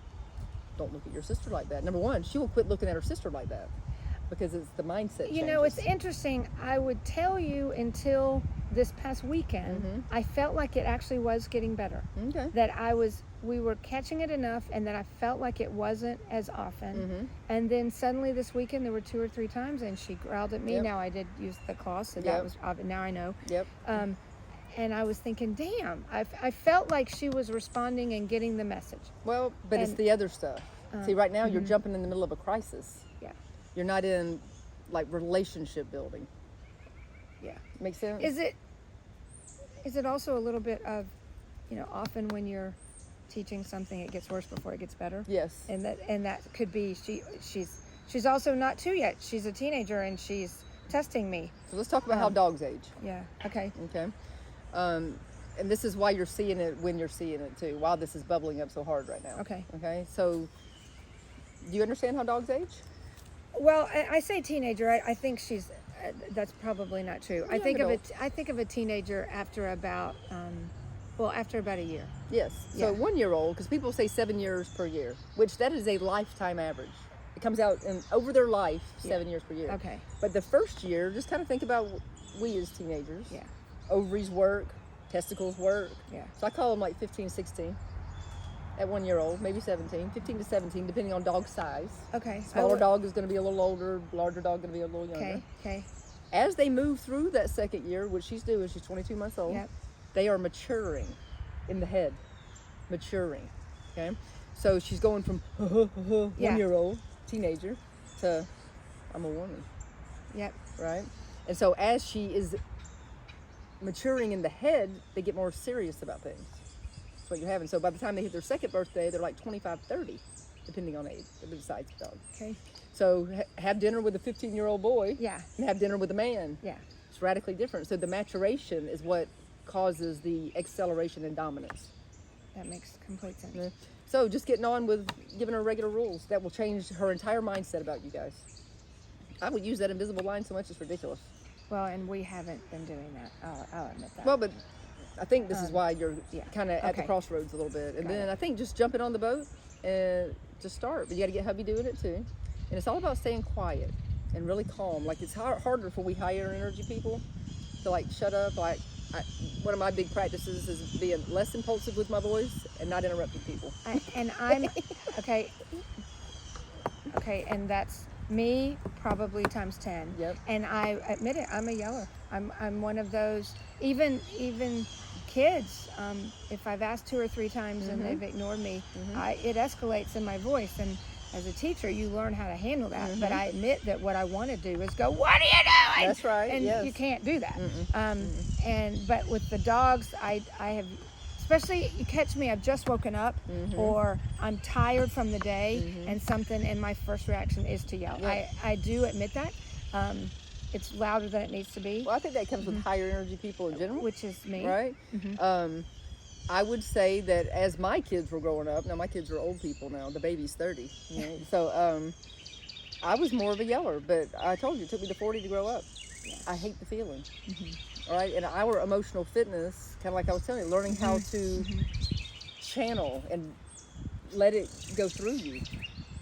don't look at your sister like that. Number one, she will quit looking at her sister like that, because it's the mindset changes. It's interesting. I would tell you until this past weekend, I felt like it actually was getting better. Okay. That we were catching it enough, and that I felt like it wasn't as often. And then suddenly this weekend there were 2 or 3 times, and she growled at me. Now I did use the claw, so that was, now I know. And I was thinking, damn, I felt like she was responding and getting the message. Well, but it's the other stuff. See, right now you're jumping in the middle of a crisis. Yeah. You're not in, like, relationship building. Yeah. Makes sense? Is it also a little bit of, often when you're teaching something, it gets worse before it gets better? Yes. And that could be, she's also not 2 yet. She's a teenager, and she's testing me. So let's talk about how dogs age. Yeah. Okay. Okay. And this is why you're seeing it when you're seeing it too, while this is bubbling up so hard right now. Okay. Okay. So do you understand how dogs age? Well, I say teenager. I think she's. That's probably not true. I think of a teenager after about a year. Yes. So 1 year old, because people say 7 years per year, which that is a lifetime average. It comes out over their life, 7 years per year. Okay. But the first year, just kind of think about we as teenagers. Yeah. Ovaries work, testicles work. Yeah. So I call them like 15, 16. At 1 year old, maybe 17, 15 to 17, depending on dog size. Okay. Smaller dog is going to be a little older, larger dog going to be a little younger. Okay. As they move through that second year, which she's doing, she's 22 months old, they are maturing in the head. Maturing. Okay? So she's going from 1 year old, teenager, to I'm a woman. Yep. Right? And so as she is maturing in the head, they get more serious about things. That's what you're having. So by the time they hit their second birthday, they're like 25, 30, depending on age, the size of the dog. Okay. So have dinner with a 15-year-old boy. Yeah. And have dinner with a man. Yeah. It's radically different. So the maturation is what causes the acceleration and dominance. That makes complete sense. Yeah. So just getting on with giving her regular rules that will change her entire mindset about you guys. I would use that invisible line so much, it's ridiculous. Well, and we haven't been doing that. I'll admit that. Well, but I think this is why you're kind of at the Okay. crossroads a little bit. And Got then it. I think just jumping on the boat and just start. But you got to get hubby doing it too. And it's all about staying quiet and really calm. Like, it's harder for we higher energy people to, like, shut up. Like, one of my big practices is being less impulsive with my voice and not interrupting people. I'm okay, and that's me probably times 10. Yep. And I admit it, I'm a yeller. I'm one of those, even kids, if I've asked 2 or 3 times and they've ignored me, it escalates in my voice. And as a teacher, you learn how to handle that. But I admit that what I want to do is go, "What are you doing?" That's right. And you can't do that. But with the dogs, I have, especially you catch me, I've just woken up or I'm tired from the day and something, and my first reaction is to yell. Yeah. I do admit that. It's louder than it needs to be. Well, I think that comes with higher energy people in general. Which is me. Right? I would say that as my kids were growing up, now my kids are old people now, the baby's 30. Right? So I was more of a yeller, but I told you, it took me to 40 to grow up. Yeah. I hate the feeling. All right? And our emotional fitness, kind of like I was telling you, learning how to channel and let it go through you.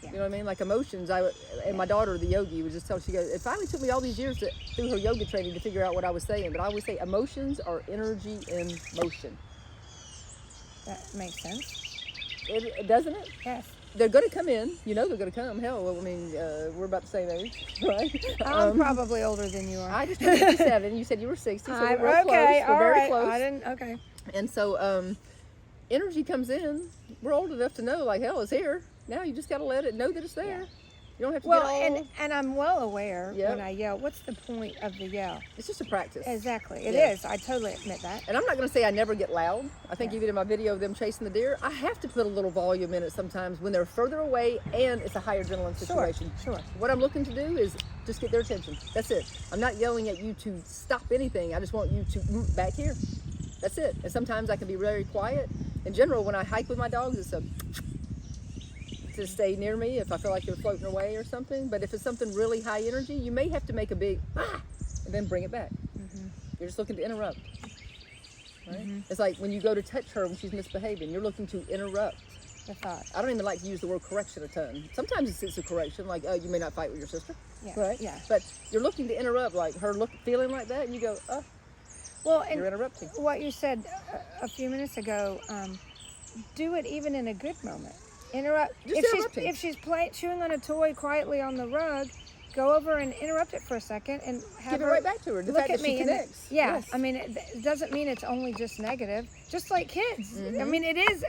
You know what I mean? Like emotions, and my daughter, the yogi, would just tell, she goes, it finally took me all these years through her yoga training to figure out what I was saying, but I always say emotions are energy in motion. That makes sense. Doesn't it? Yes. They're going to come in. You know they're going to come. Hell, I mean, we're about the same age, right? I'm probably older than you are. I just turned 57. You said you were 60, so we're real close. We're very close. Okay. And so energy comes in. We're old enough to know, like, hell, it's here. Now you just got to let it know that it's there. You don't have to Well, get all... and I'm well aware Yep. when I yell, what's the point of the yell? It's just a practice. Exactly. It Yeah. is. I totally admit that. And I'm not going to say I never get loud. I think Yeah. even in my video of them chasing the deer, I have to put a little volume in it sometimes when they're further away and it's a higher adrenaline situation. Sure. What I'm looking to do is just get their attention. That's it. I'm not yelling at you to stop anything. I just want you to back here. That's it. And sometimes I can be very quiet. In general, when I hike with my dogs, it's to stay near me if I feel like they're floating away or something. But if it's something really high energy, you may have to make a big and then bring it back. You're just looking to interrupt. Right? It's like when you go to touch her when she's misbehaving, you're looking to interrupt. The thought. I don't even like to use the word correction a ton. Sometimes it's a correction, like, oh, you may not fight with your sister. Yeah. Right? Yeah. But you're looking to interrupt, like her feeling like that, and you go, oh, Well, and you're interrupting. what you said a few minutes ago, do it even in a good moment. Interrupt. Just interrupting. If she's chewing on a toy quietly on the rug, go over and interrupt it for a second and have Give it her right back to her. The look fact at that she me. connects. Yeah, Yes. I mean, it doesn't mean it's only just negative. Just like kids. I mean, it is.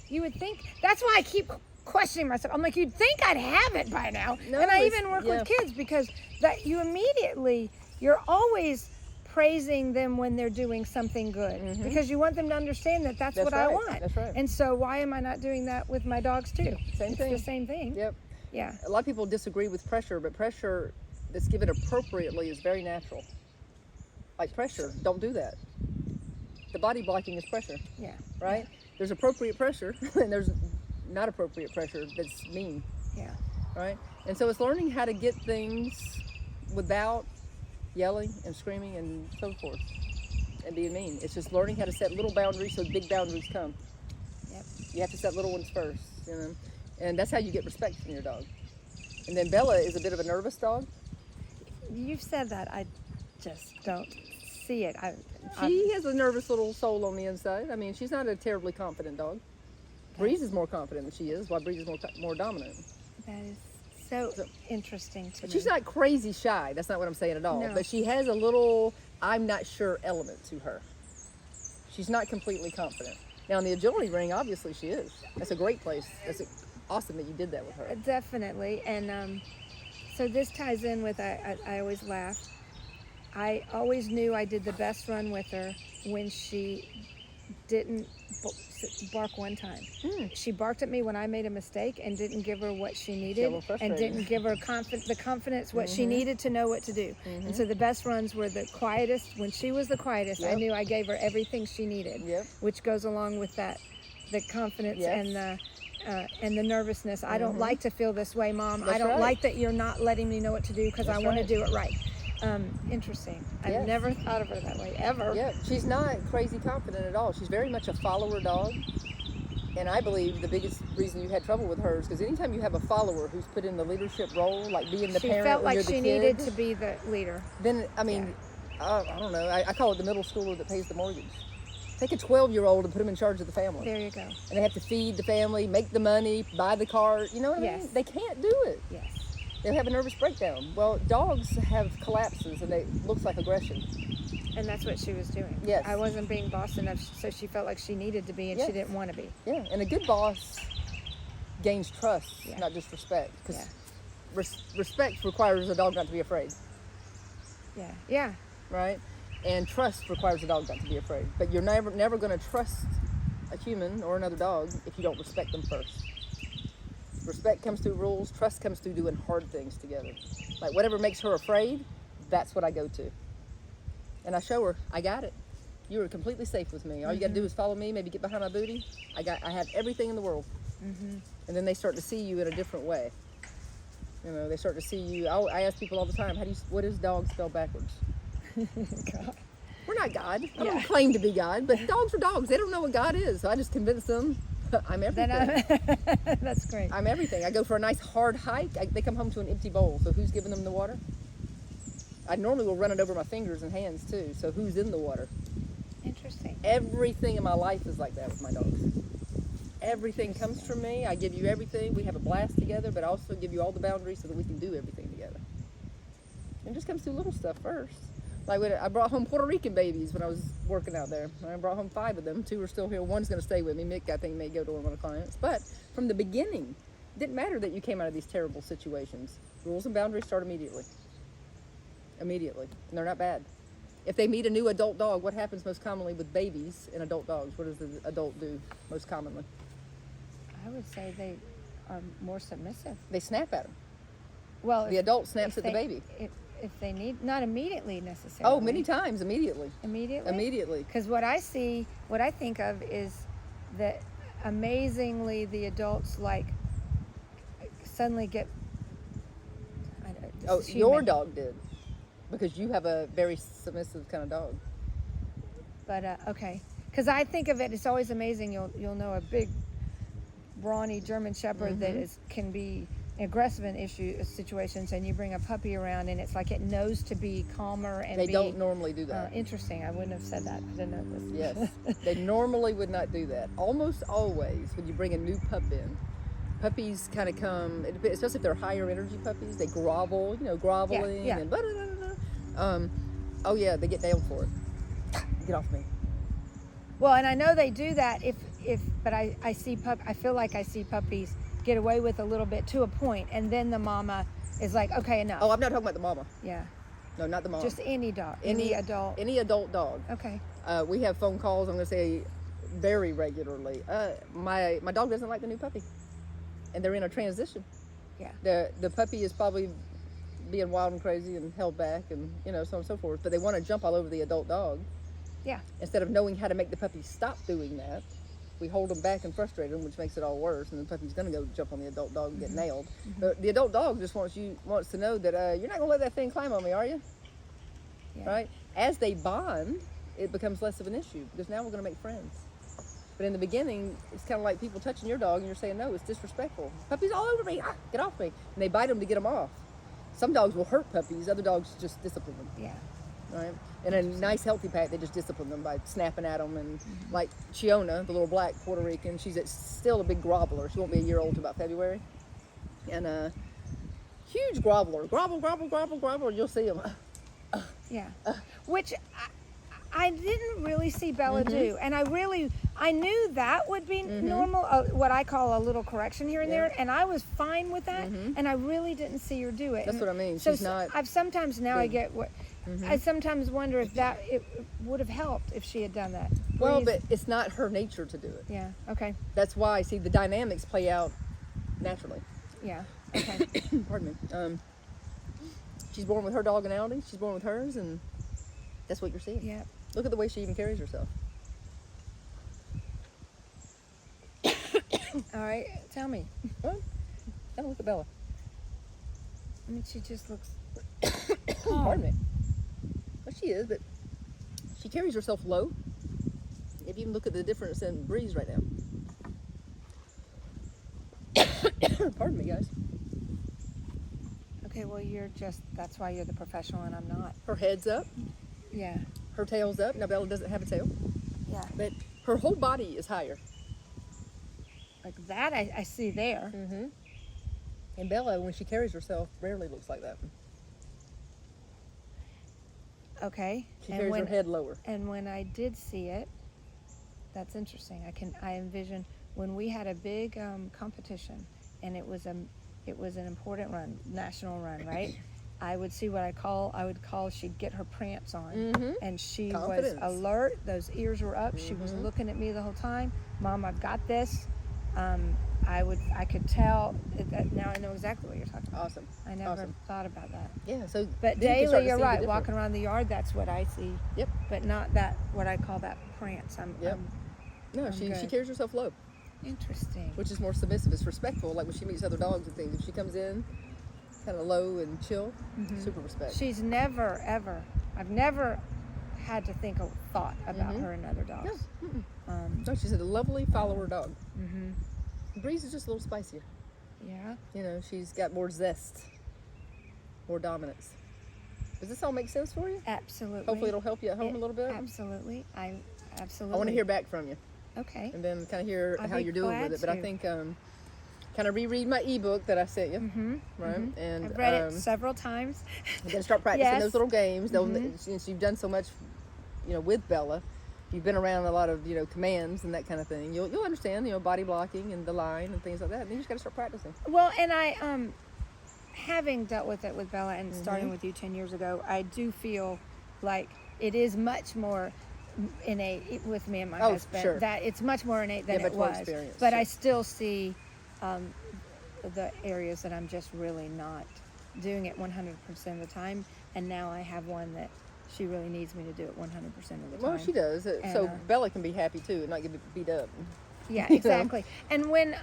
You would think. That's why I keep questioning myself. I'm like, you'd think I'd have it by now. No, and I it's- even work yeah. with kids because that you're always praising them when they're doing something good because you want them to understand that that's what I right. want. That's right. And so why am I not doing that with my dogs too? Same It's thing. the same thing. Yep. Yeah. A lot of people disagree with pressure, but pressure that's given appropriately is very natural. Like pressure, don't do that. The body blocking is pressure, Yeah. right? There's appropriate pressure and there's not appropriate pressure that's mean, Yeah. right? And so it's learning how to get things without yelling and screaming and so forth and being mean. It's just learning how to set little boundaries so big boundaries come. Yep. You have to set little ones first, you know? And that's how you get respect from your dog. And then Bella is a bit of a nervous dog. You've said that. I just don't see it. She has a nervous little soul on the inside. I mean, she's not a terribly confident dog. Breeze is more confident than she is, while Breeze is more dominant. That is so interesting to But me. she's not crazy shy. That's not what I'm saying at all. No. But she has a little I'm not sure element to her. She's not completely confident. Now, in the agility ring, obviously she is. That's a great place. That's awesome that you did that with her. Definitely. And so this ties in with, I always laugh. I always knew I did the best run with her when she didn't bark one time. She barked at me when I made a mistake and didn't give her what she needed and didn't give her the confidence what she needed to know what to do. And so the best runs were the quietest. When she was the quietest, I knew I gave her everything she needed, which goes along with that, the confidence and the nervousness. I don't like to feel this way, Mom. I don't like that you're not letting me know what to do because I want to do it right. Interesting. I've never thought of her that way, ever. Yeah, she's not crazy confident at all. She's very much a follower dog. And I believe the biggest reason you had trouble with her is because anytime you have a follower who's put in the leadership role, like being the She parent felt when like you're the she kid, needed to be the leader. then, I mean, I don't know. I call it the middle schooler that pays the mortgage. Take a 12-year-old and put them in charge of the family. There you go. And they have to feed the family, make the money, buy the car. You know what I mean? They can't do it. Yes. They'll have a nervous breakdown. Well, dogs have collapses and it looks like aggression. And that's what she was doing. Yes. I wasn't being boss enough, so she felt like she needed to be and she didn't want to be. Yeah, and a good boss gains trust, not just respect. Because respect requires a dog not to be afraid. Yeah. Yeah. Right? And trust requires a dog not to be afraid. But you're never going to trust a human or another dog if you don't respect them first. Respect comes through rules. Trust comes through doing hard things together. Like whatever makes her afraid, that's what I go to. And I show her, I got it. You are completely safe with me. All you got to do is follow me, maybe get behind my booty. I have everything in the world. And then they start to see you in a different way. You know, they start to see you. I ask people all the time, what does dog spell backwards? God. We're not God. I don't claim to be God, but dogs are dogs. They don't know what God is. So I just convince them I'm everything. That's great. I'm everything. I go for a nice hard hike. They come home to an empty bowl. So who's giving them the water? I normally will run it over my fingers and hands too. So who's in the water? Interesting. Everything in my life is like that with my dogs. Everything comes from me. I give you everything. We have a blast together, but I also give you all the boundaries so that we can do everything together. And it just comes through little stuff first. Like when I brought home Puerto Rican babies when I was working out there. I brought home 5 of them. 2 are still here. One's going to stay with me. Mick, I think, may go to one of the clients. But from the beginning, Didn't matter that you came out of these terrible situations. Rules and boundaries start immediately. Immediately. And they're not bad. If they meet a new adult dog, what happens most commonly with babies and adult dogs? What does the adult do most commonly? I would say they are more submissive. They snap at them. Well, the adult snaps at the baby. If they need, not immediately necessarily. Oh, many times, immediately. Immediately? Immediately. Because what I think of is that amazingly the adults like suddenly get. Oh, your dog did. Because you have a very submissive kind of dog. But, okay. Because I think of it, it's always amazing. You'll know a big, brawny German Shepherd that can be aggressive in situations, and you bring a puppy around and it's like it knows to be calmer and they don't normally do that. Interesting. I wouldn't have said that. I didn't know this. Yes. They normally would not do that. Almost always when you bring a new pup in, puppies kind of come, especially if they're higher energy puppies, they grovel, groveling and blah, blah, blah, blah. Oh yeah, they get nailed for it. Get off me. Well, and I know they do that but I feel like I see puppies get away with a little bit to a point, and then the mama is like, okay, enough. Oh, I'm not talking about the mama. Yeah. No, not the mama. Just any dog. Any adult. Any adult dog. Okay. We have phone calls, I'm going to say very regularly. My dog doesn't like the new puppy. And they're in a transition. Yeah. The puppy is probably being wild and crazy and held back and, so on and so forth. But they want to jump all over the adult dog. Yeah. Instead of knowing how to make the puppy stop doing that, we hold them back and frustrate them, which makes it all worse. And the puppy's going to go jump on the adult dog and get nailed. But the adult dog just wants to know that you're not going to let that thing climb on me, are you? Yeah. Right? As they bond, it becomes less of an issue because now we're going to make friends. But in the beginning, it's kind of like people touching your dog and you're saying, no, it's disrespectful. Puppy's all over me. Get off me. And they bite them to get them off. Some dogs will hurt puppies. Other dogs just discipline them. Yeah. Right? In a nice, healthy pack, they just discipline them by snapping at them. And like Chiona, the little black Puerto Rican, she's still a big groveler. She won't be a year old until about February. And huge groveler. Grovel, grovel, grovel, grovel. You'll see them. Yeah. Which I didn't really see Bella do. And I knew that would be normal, what I call a little correction here and there. And I was fine with that. And I really didn't see her do it. That's what I mean. So she's not. I've sometimes now big. I get what. I sometimes wonder if it would have helped if she had done that. Well, but it's not her nature to do it. Yeah. Okay. That's why, see, the dynamics play out naturally. Yeah. Okay. Pardon me. She's born with her doganality. She's born with hers, and that's what you're seeing. Yeah. Look at the way she even carries herself. All right. Tell me. Well, have a look at Bella. I mean, she just looks. Pardon me. Well, she is, but she carries herself low. If you even look at the difference in breeze right now. Pardon me, guys. Okay, well, that's why you're the professional and I'm not. Her head's up. Yeah. Her tail's up. Now, Bella doesn't have a tail. Yeah. But her whole body is higher. Like that, I see there. And Bella, when she carries herself, rarely looks like that. Okay. She carries her head lower. And when I did see it, that's interesting. I envision when we had a big competition, and it was an important run, national run, right? I would see what I would call, she'd get her prance on, and she was alert. Those ears were up. She was looking at me the whole time. Mom, I've got this. I could tell. Now I know exactly what you're talking about. Awesome. I never thought about that. Yeah. So, but daily, you're right. Walking around the yard, that's what I see. Yep. But not that what I call that prance. No, she carries herself low. Interesting. Which is more submissive. It's respectful. Like when she meets other dogs and things. If she comes in, kind of low and chill, super respect. She's never ever. I've never had to think or thought about her and other dogs. No, she's a lovely follower dog. Breeze is just a little spicier. Yeah. She's got more zest, more dominance. Does this all make sense for you? Absolutely. Hopefully it'll help you at home a little bit. Absolutely. I want to hear back from you. Okay. And then kind of hear how you're doing with it. But I think kind of reread my ebook that I sent you, right? And I've read it several times. I'm gonna start practicing those little games. Since you've done so much, with Bella, you've been around a lot of, commands and that kind of thing, you'll understand, body blocking and the line and things like that. And then you just got to start practicing. Well, and I, having dealt with it with Bella and starting with you 10 years ago, I do feel like it is much more innate with me and my husband. Sure. That it's much more innate than it was. Experience, but sure. I still see the areas that I'm just really not doing it 100% of the time. And now I have one that she really needs me to do it 100% of the time. Well, she does. And, so Bella can be happy too and not get beat up. Yeah, exactly. And when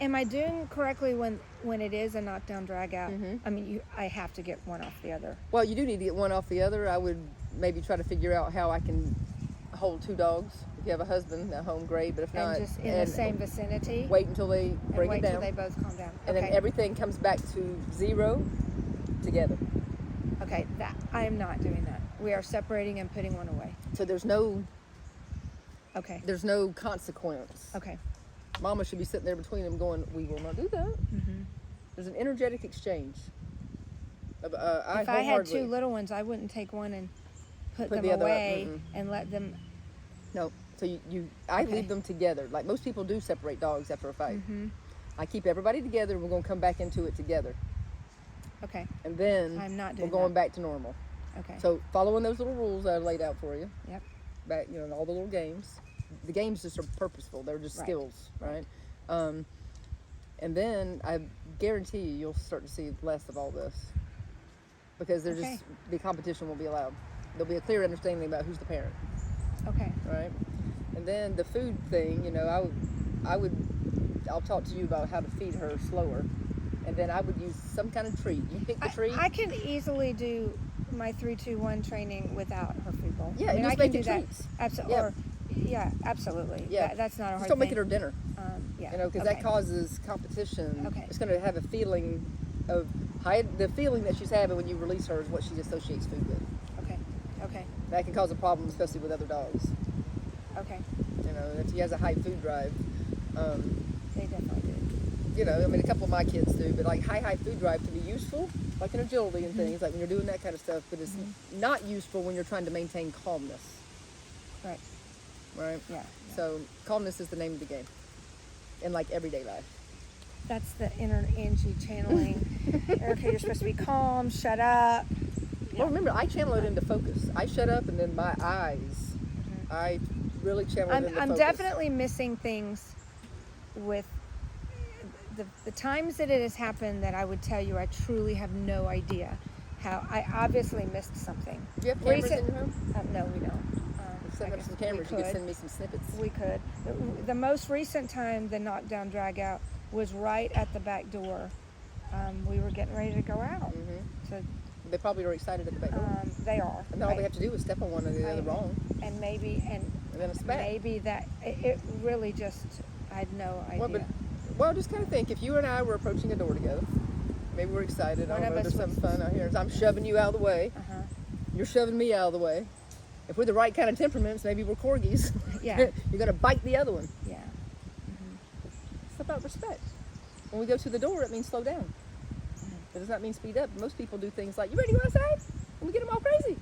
am I doing correctly when it is a knockdown drag out? I mean, I have to get one off the other. Well, you do need to get one off the other. I would maybe try to figure out how I can hold 2 dogs. If you have a husband at home, great. But if not, just in the same vicinity. Wait until they bring it down. Wait till they both calm down. And then everything comes back to 0 together. Okay, I am not doing that. We are separating and putting one away. So there's no consequence. Okay. Mama should be sitting there between them going, we will not do that. There's an energetic exchange. If I had 2 little ones, I wouldn't take one and put them away and let them. No. So I leave them together. Like most people do separate dogs after a fight. I keep everybody together and we're going to come back into it together. Okay. And then I'm not doing we're going back to normal. Okay. So following those little rules I laid out for you. Yep. Back, all the little games. The games just are purposeful. They're just skills, right? And then I guarantee you'll start to see less of all this because the competition won't be allowed. There'll be a clear understanding about who's the parent. Okay. Right. And then the food thing, I'll talk to you about how to feed her slower. And then I would use some kind of treat. You pick the treat. I can easily do my 3-2-1 training without her food bowl. Yeah, I mean, just I can make it do treats. that. Absolutely. Yeah, absolutely. Yeah, that's not a hard just thing. don't make it her dinner. Yeah. Because that causes competition. Okay. It's going to have a feeling of the feeling that she's having when you release her is what she associates food with. Okay. That can cause a problem, especially with other dogs. Okay. If she has a high food drive. They definitely do. A couple of my kids do, but like high food drive can be useful, like in agility and things, like when you're doing that kind of stuff, but it's not useful when you're trying to maintain calmness. Right. Right? Yeah. So calmness is the name of the game in like everyday life. That's the inner Angie channeling. Erika, you're supposed to be calm, shut up. Yeah. Well, remember, I channel it into focus. I shut up and then my eyes, I really channel it into focus. I'm definitely missing things with the times that it has happened that I would tell you I truly have no idea how. I obviously missed something. Do you have cameras in your home? No, we don't. Set up some cameras. You could send me some snippets. We could. The most recent time the knockdown drag out was right at the back door. We were getting ready to go out. So they probably are excited at the back door. They are. And then all they have to do is step on one or the other wrong. And then it's back. maybe that it really just I had no idea. Well, just kind of think, if you and I were approaching a door together, maybe we're excited, I don't know, there's some fun out here. I'm shoving you out of the way. You're shoving me out of the way. If we're the right kind of temperaments, maybe we're corgis. Yeah. You're going to bite the other one. Yeah. It's about respect. When we go to the door, it means slow down. It does not mean speed up. Most people do things like, you ready to go outside? And we get them all crazy.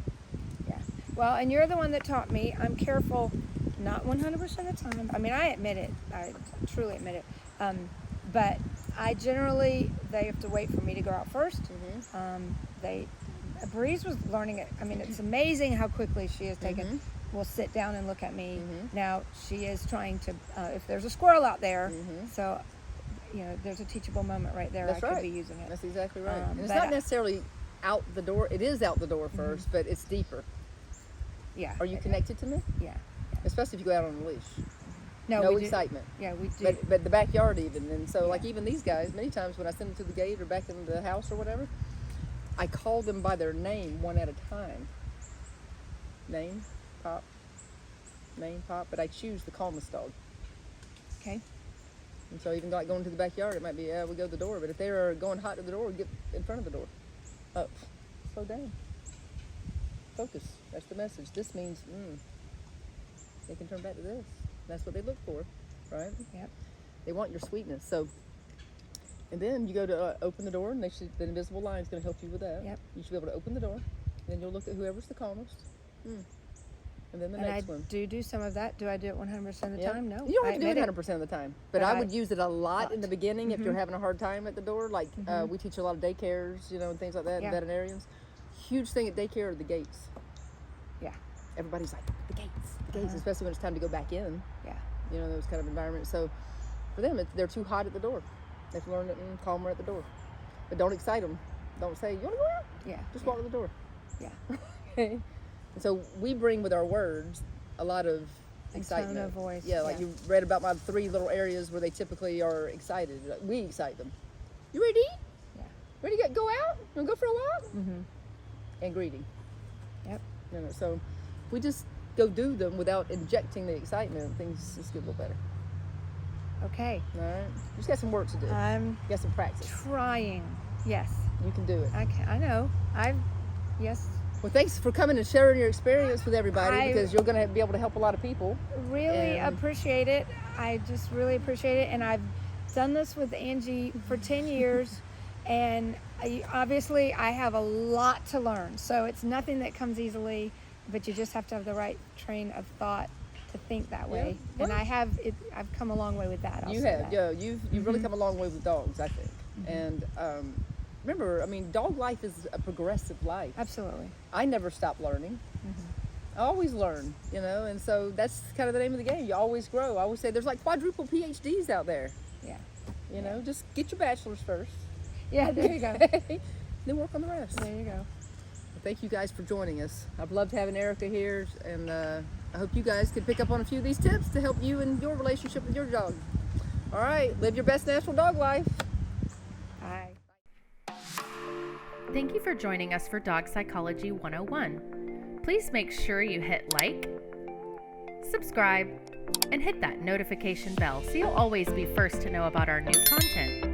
Yeah. Well, and you're the one that taught me. I'm careful, not 100% of the time. I mean, I admit it. I truly admit it. But I generally, they have to wait for me to go out first. Breeze was learning it. I mean, it's amazing how quickly she has taken. Will sit down and look at me. Now she is trying to. If there's a squirrel out there, so there's a teachable moment right there. That's I right. could be using it. That's exactly right. And it's not necessarily out the door. It is out the door first, but it's deeper. Yeah. Are you connected to me? Yeah. Especially if you go out on a leash. No excitement. Yeah, we do. But the backyard even. And so like even these guys, many times when I send them to the gate or back in the house or whatever, I call them by their name one at a time. Name, Pop. But I choose the calmest dog. Okay. And so even like going to the backyard, it might be, we go to the door. But if they are going hot to the door, get in front of the door. Up. Slow down. Focus. That's the message. This means, they can turn back to this. That's what they look for, right? Yep. They want your sweetness. So, and then you go to open the door, and the invisible line is going to help you with that. Yep. You should be able to open the door, and then you'll look at whoever's the calmest. And then the and next I one. do some of that. Do I do it 100% of the Yeah. time? No. You don't I have to do it admit 100% of the time. But I would use it a lot in the beginning if you're having a hard time at the door. Like we teach a lot of daycares, and things like that, and veterinarians. Huge thing at daycare are the gates. Yeah. Everybody's like, the gates, especially when it's time to go back in. Yeah. Those kind of environments. So for them, they're too hot at the door. They have to learn it and calm at the door. But don't excite them. Don't say, you want to go out? Yeah. Just walk to the door. Yeah. Okay. And so we bring with our words a lot of excitement. Tone of voice. Yeah, like you read about my 3 little areas where they typically are excited. We excite them. You ready to eat? Yeah. Ready to go out? You want to go for a walk? Mm-hmm. And greeting. Yep. So if we just go do them without injecting the excitement, things just get a little better. Okay. All right. You just got some work to do. I'm Get some practice. trying. Yes. You can do it. I know. Yes. Well, thanks for coming and sharing your experience with everybody because you're going to be able to help a lot of people. Really appreciate it. I just really appreciate it. And I've done this with Angie for 10 years. And obviously I have a lot to learn. So it's nothing that comes easily, but you just have to have the right train of thought to think that way. Yeah. And I've come a long way with that. You have. Yeah, you've really come a long way with dogs, I think. And remember, dog life is a progressive life. Absolutely. I never stop learning. I always learn, and so that's kind of the name of the game. You always grow. I always say there's like quadruple PhDs out there. Yeah. Just get your bachelor's first. Yeah, there you go. Then work on the rest. There you go. Well, thank you guys for joining us. I've loved having Erika here, and I hope you guys can pick up on a few of these tips to help you in your relationship with your dog. All right, live your best natural dog life. Bye. Thank you for joining us for Dog Psychology 101. Please make sure you hit like, subscribe, and hit that notification bell so you'll always be first to know about our new content.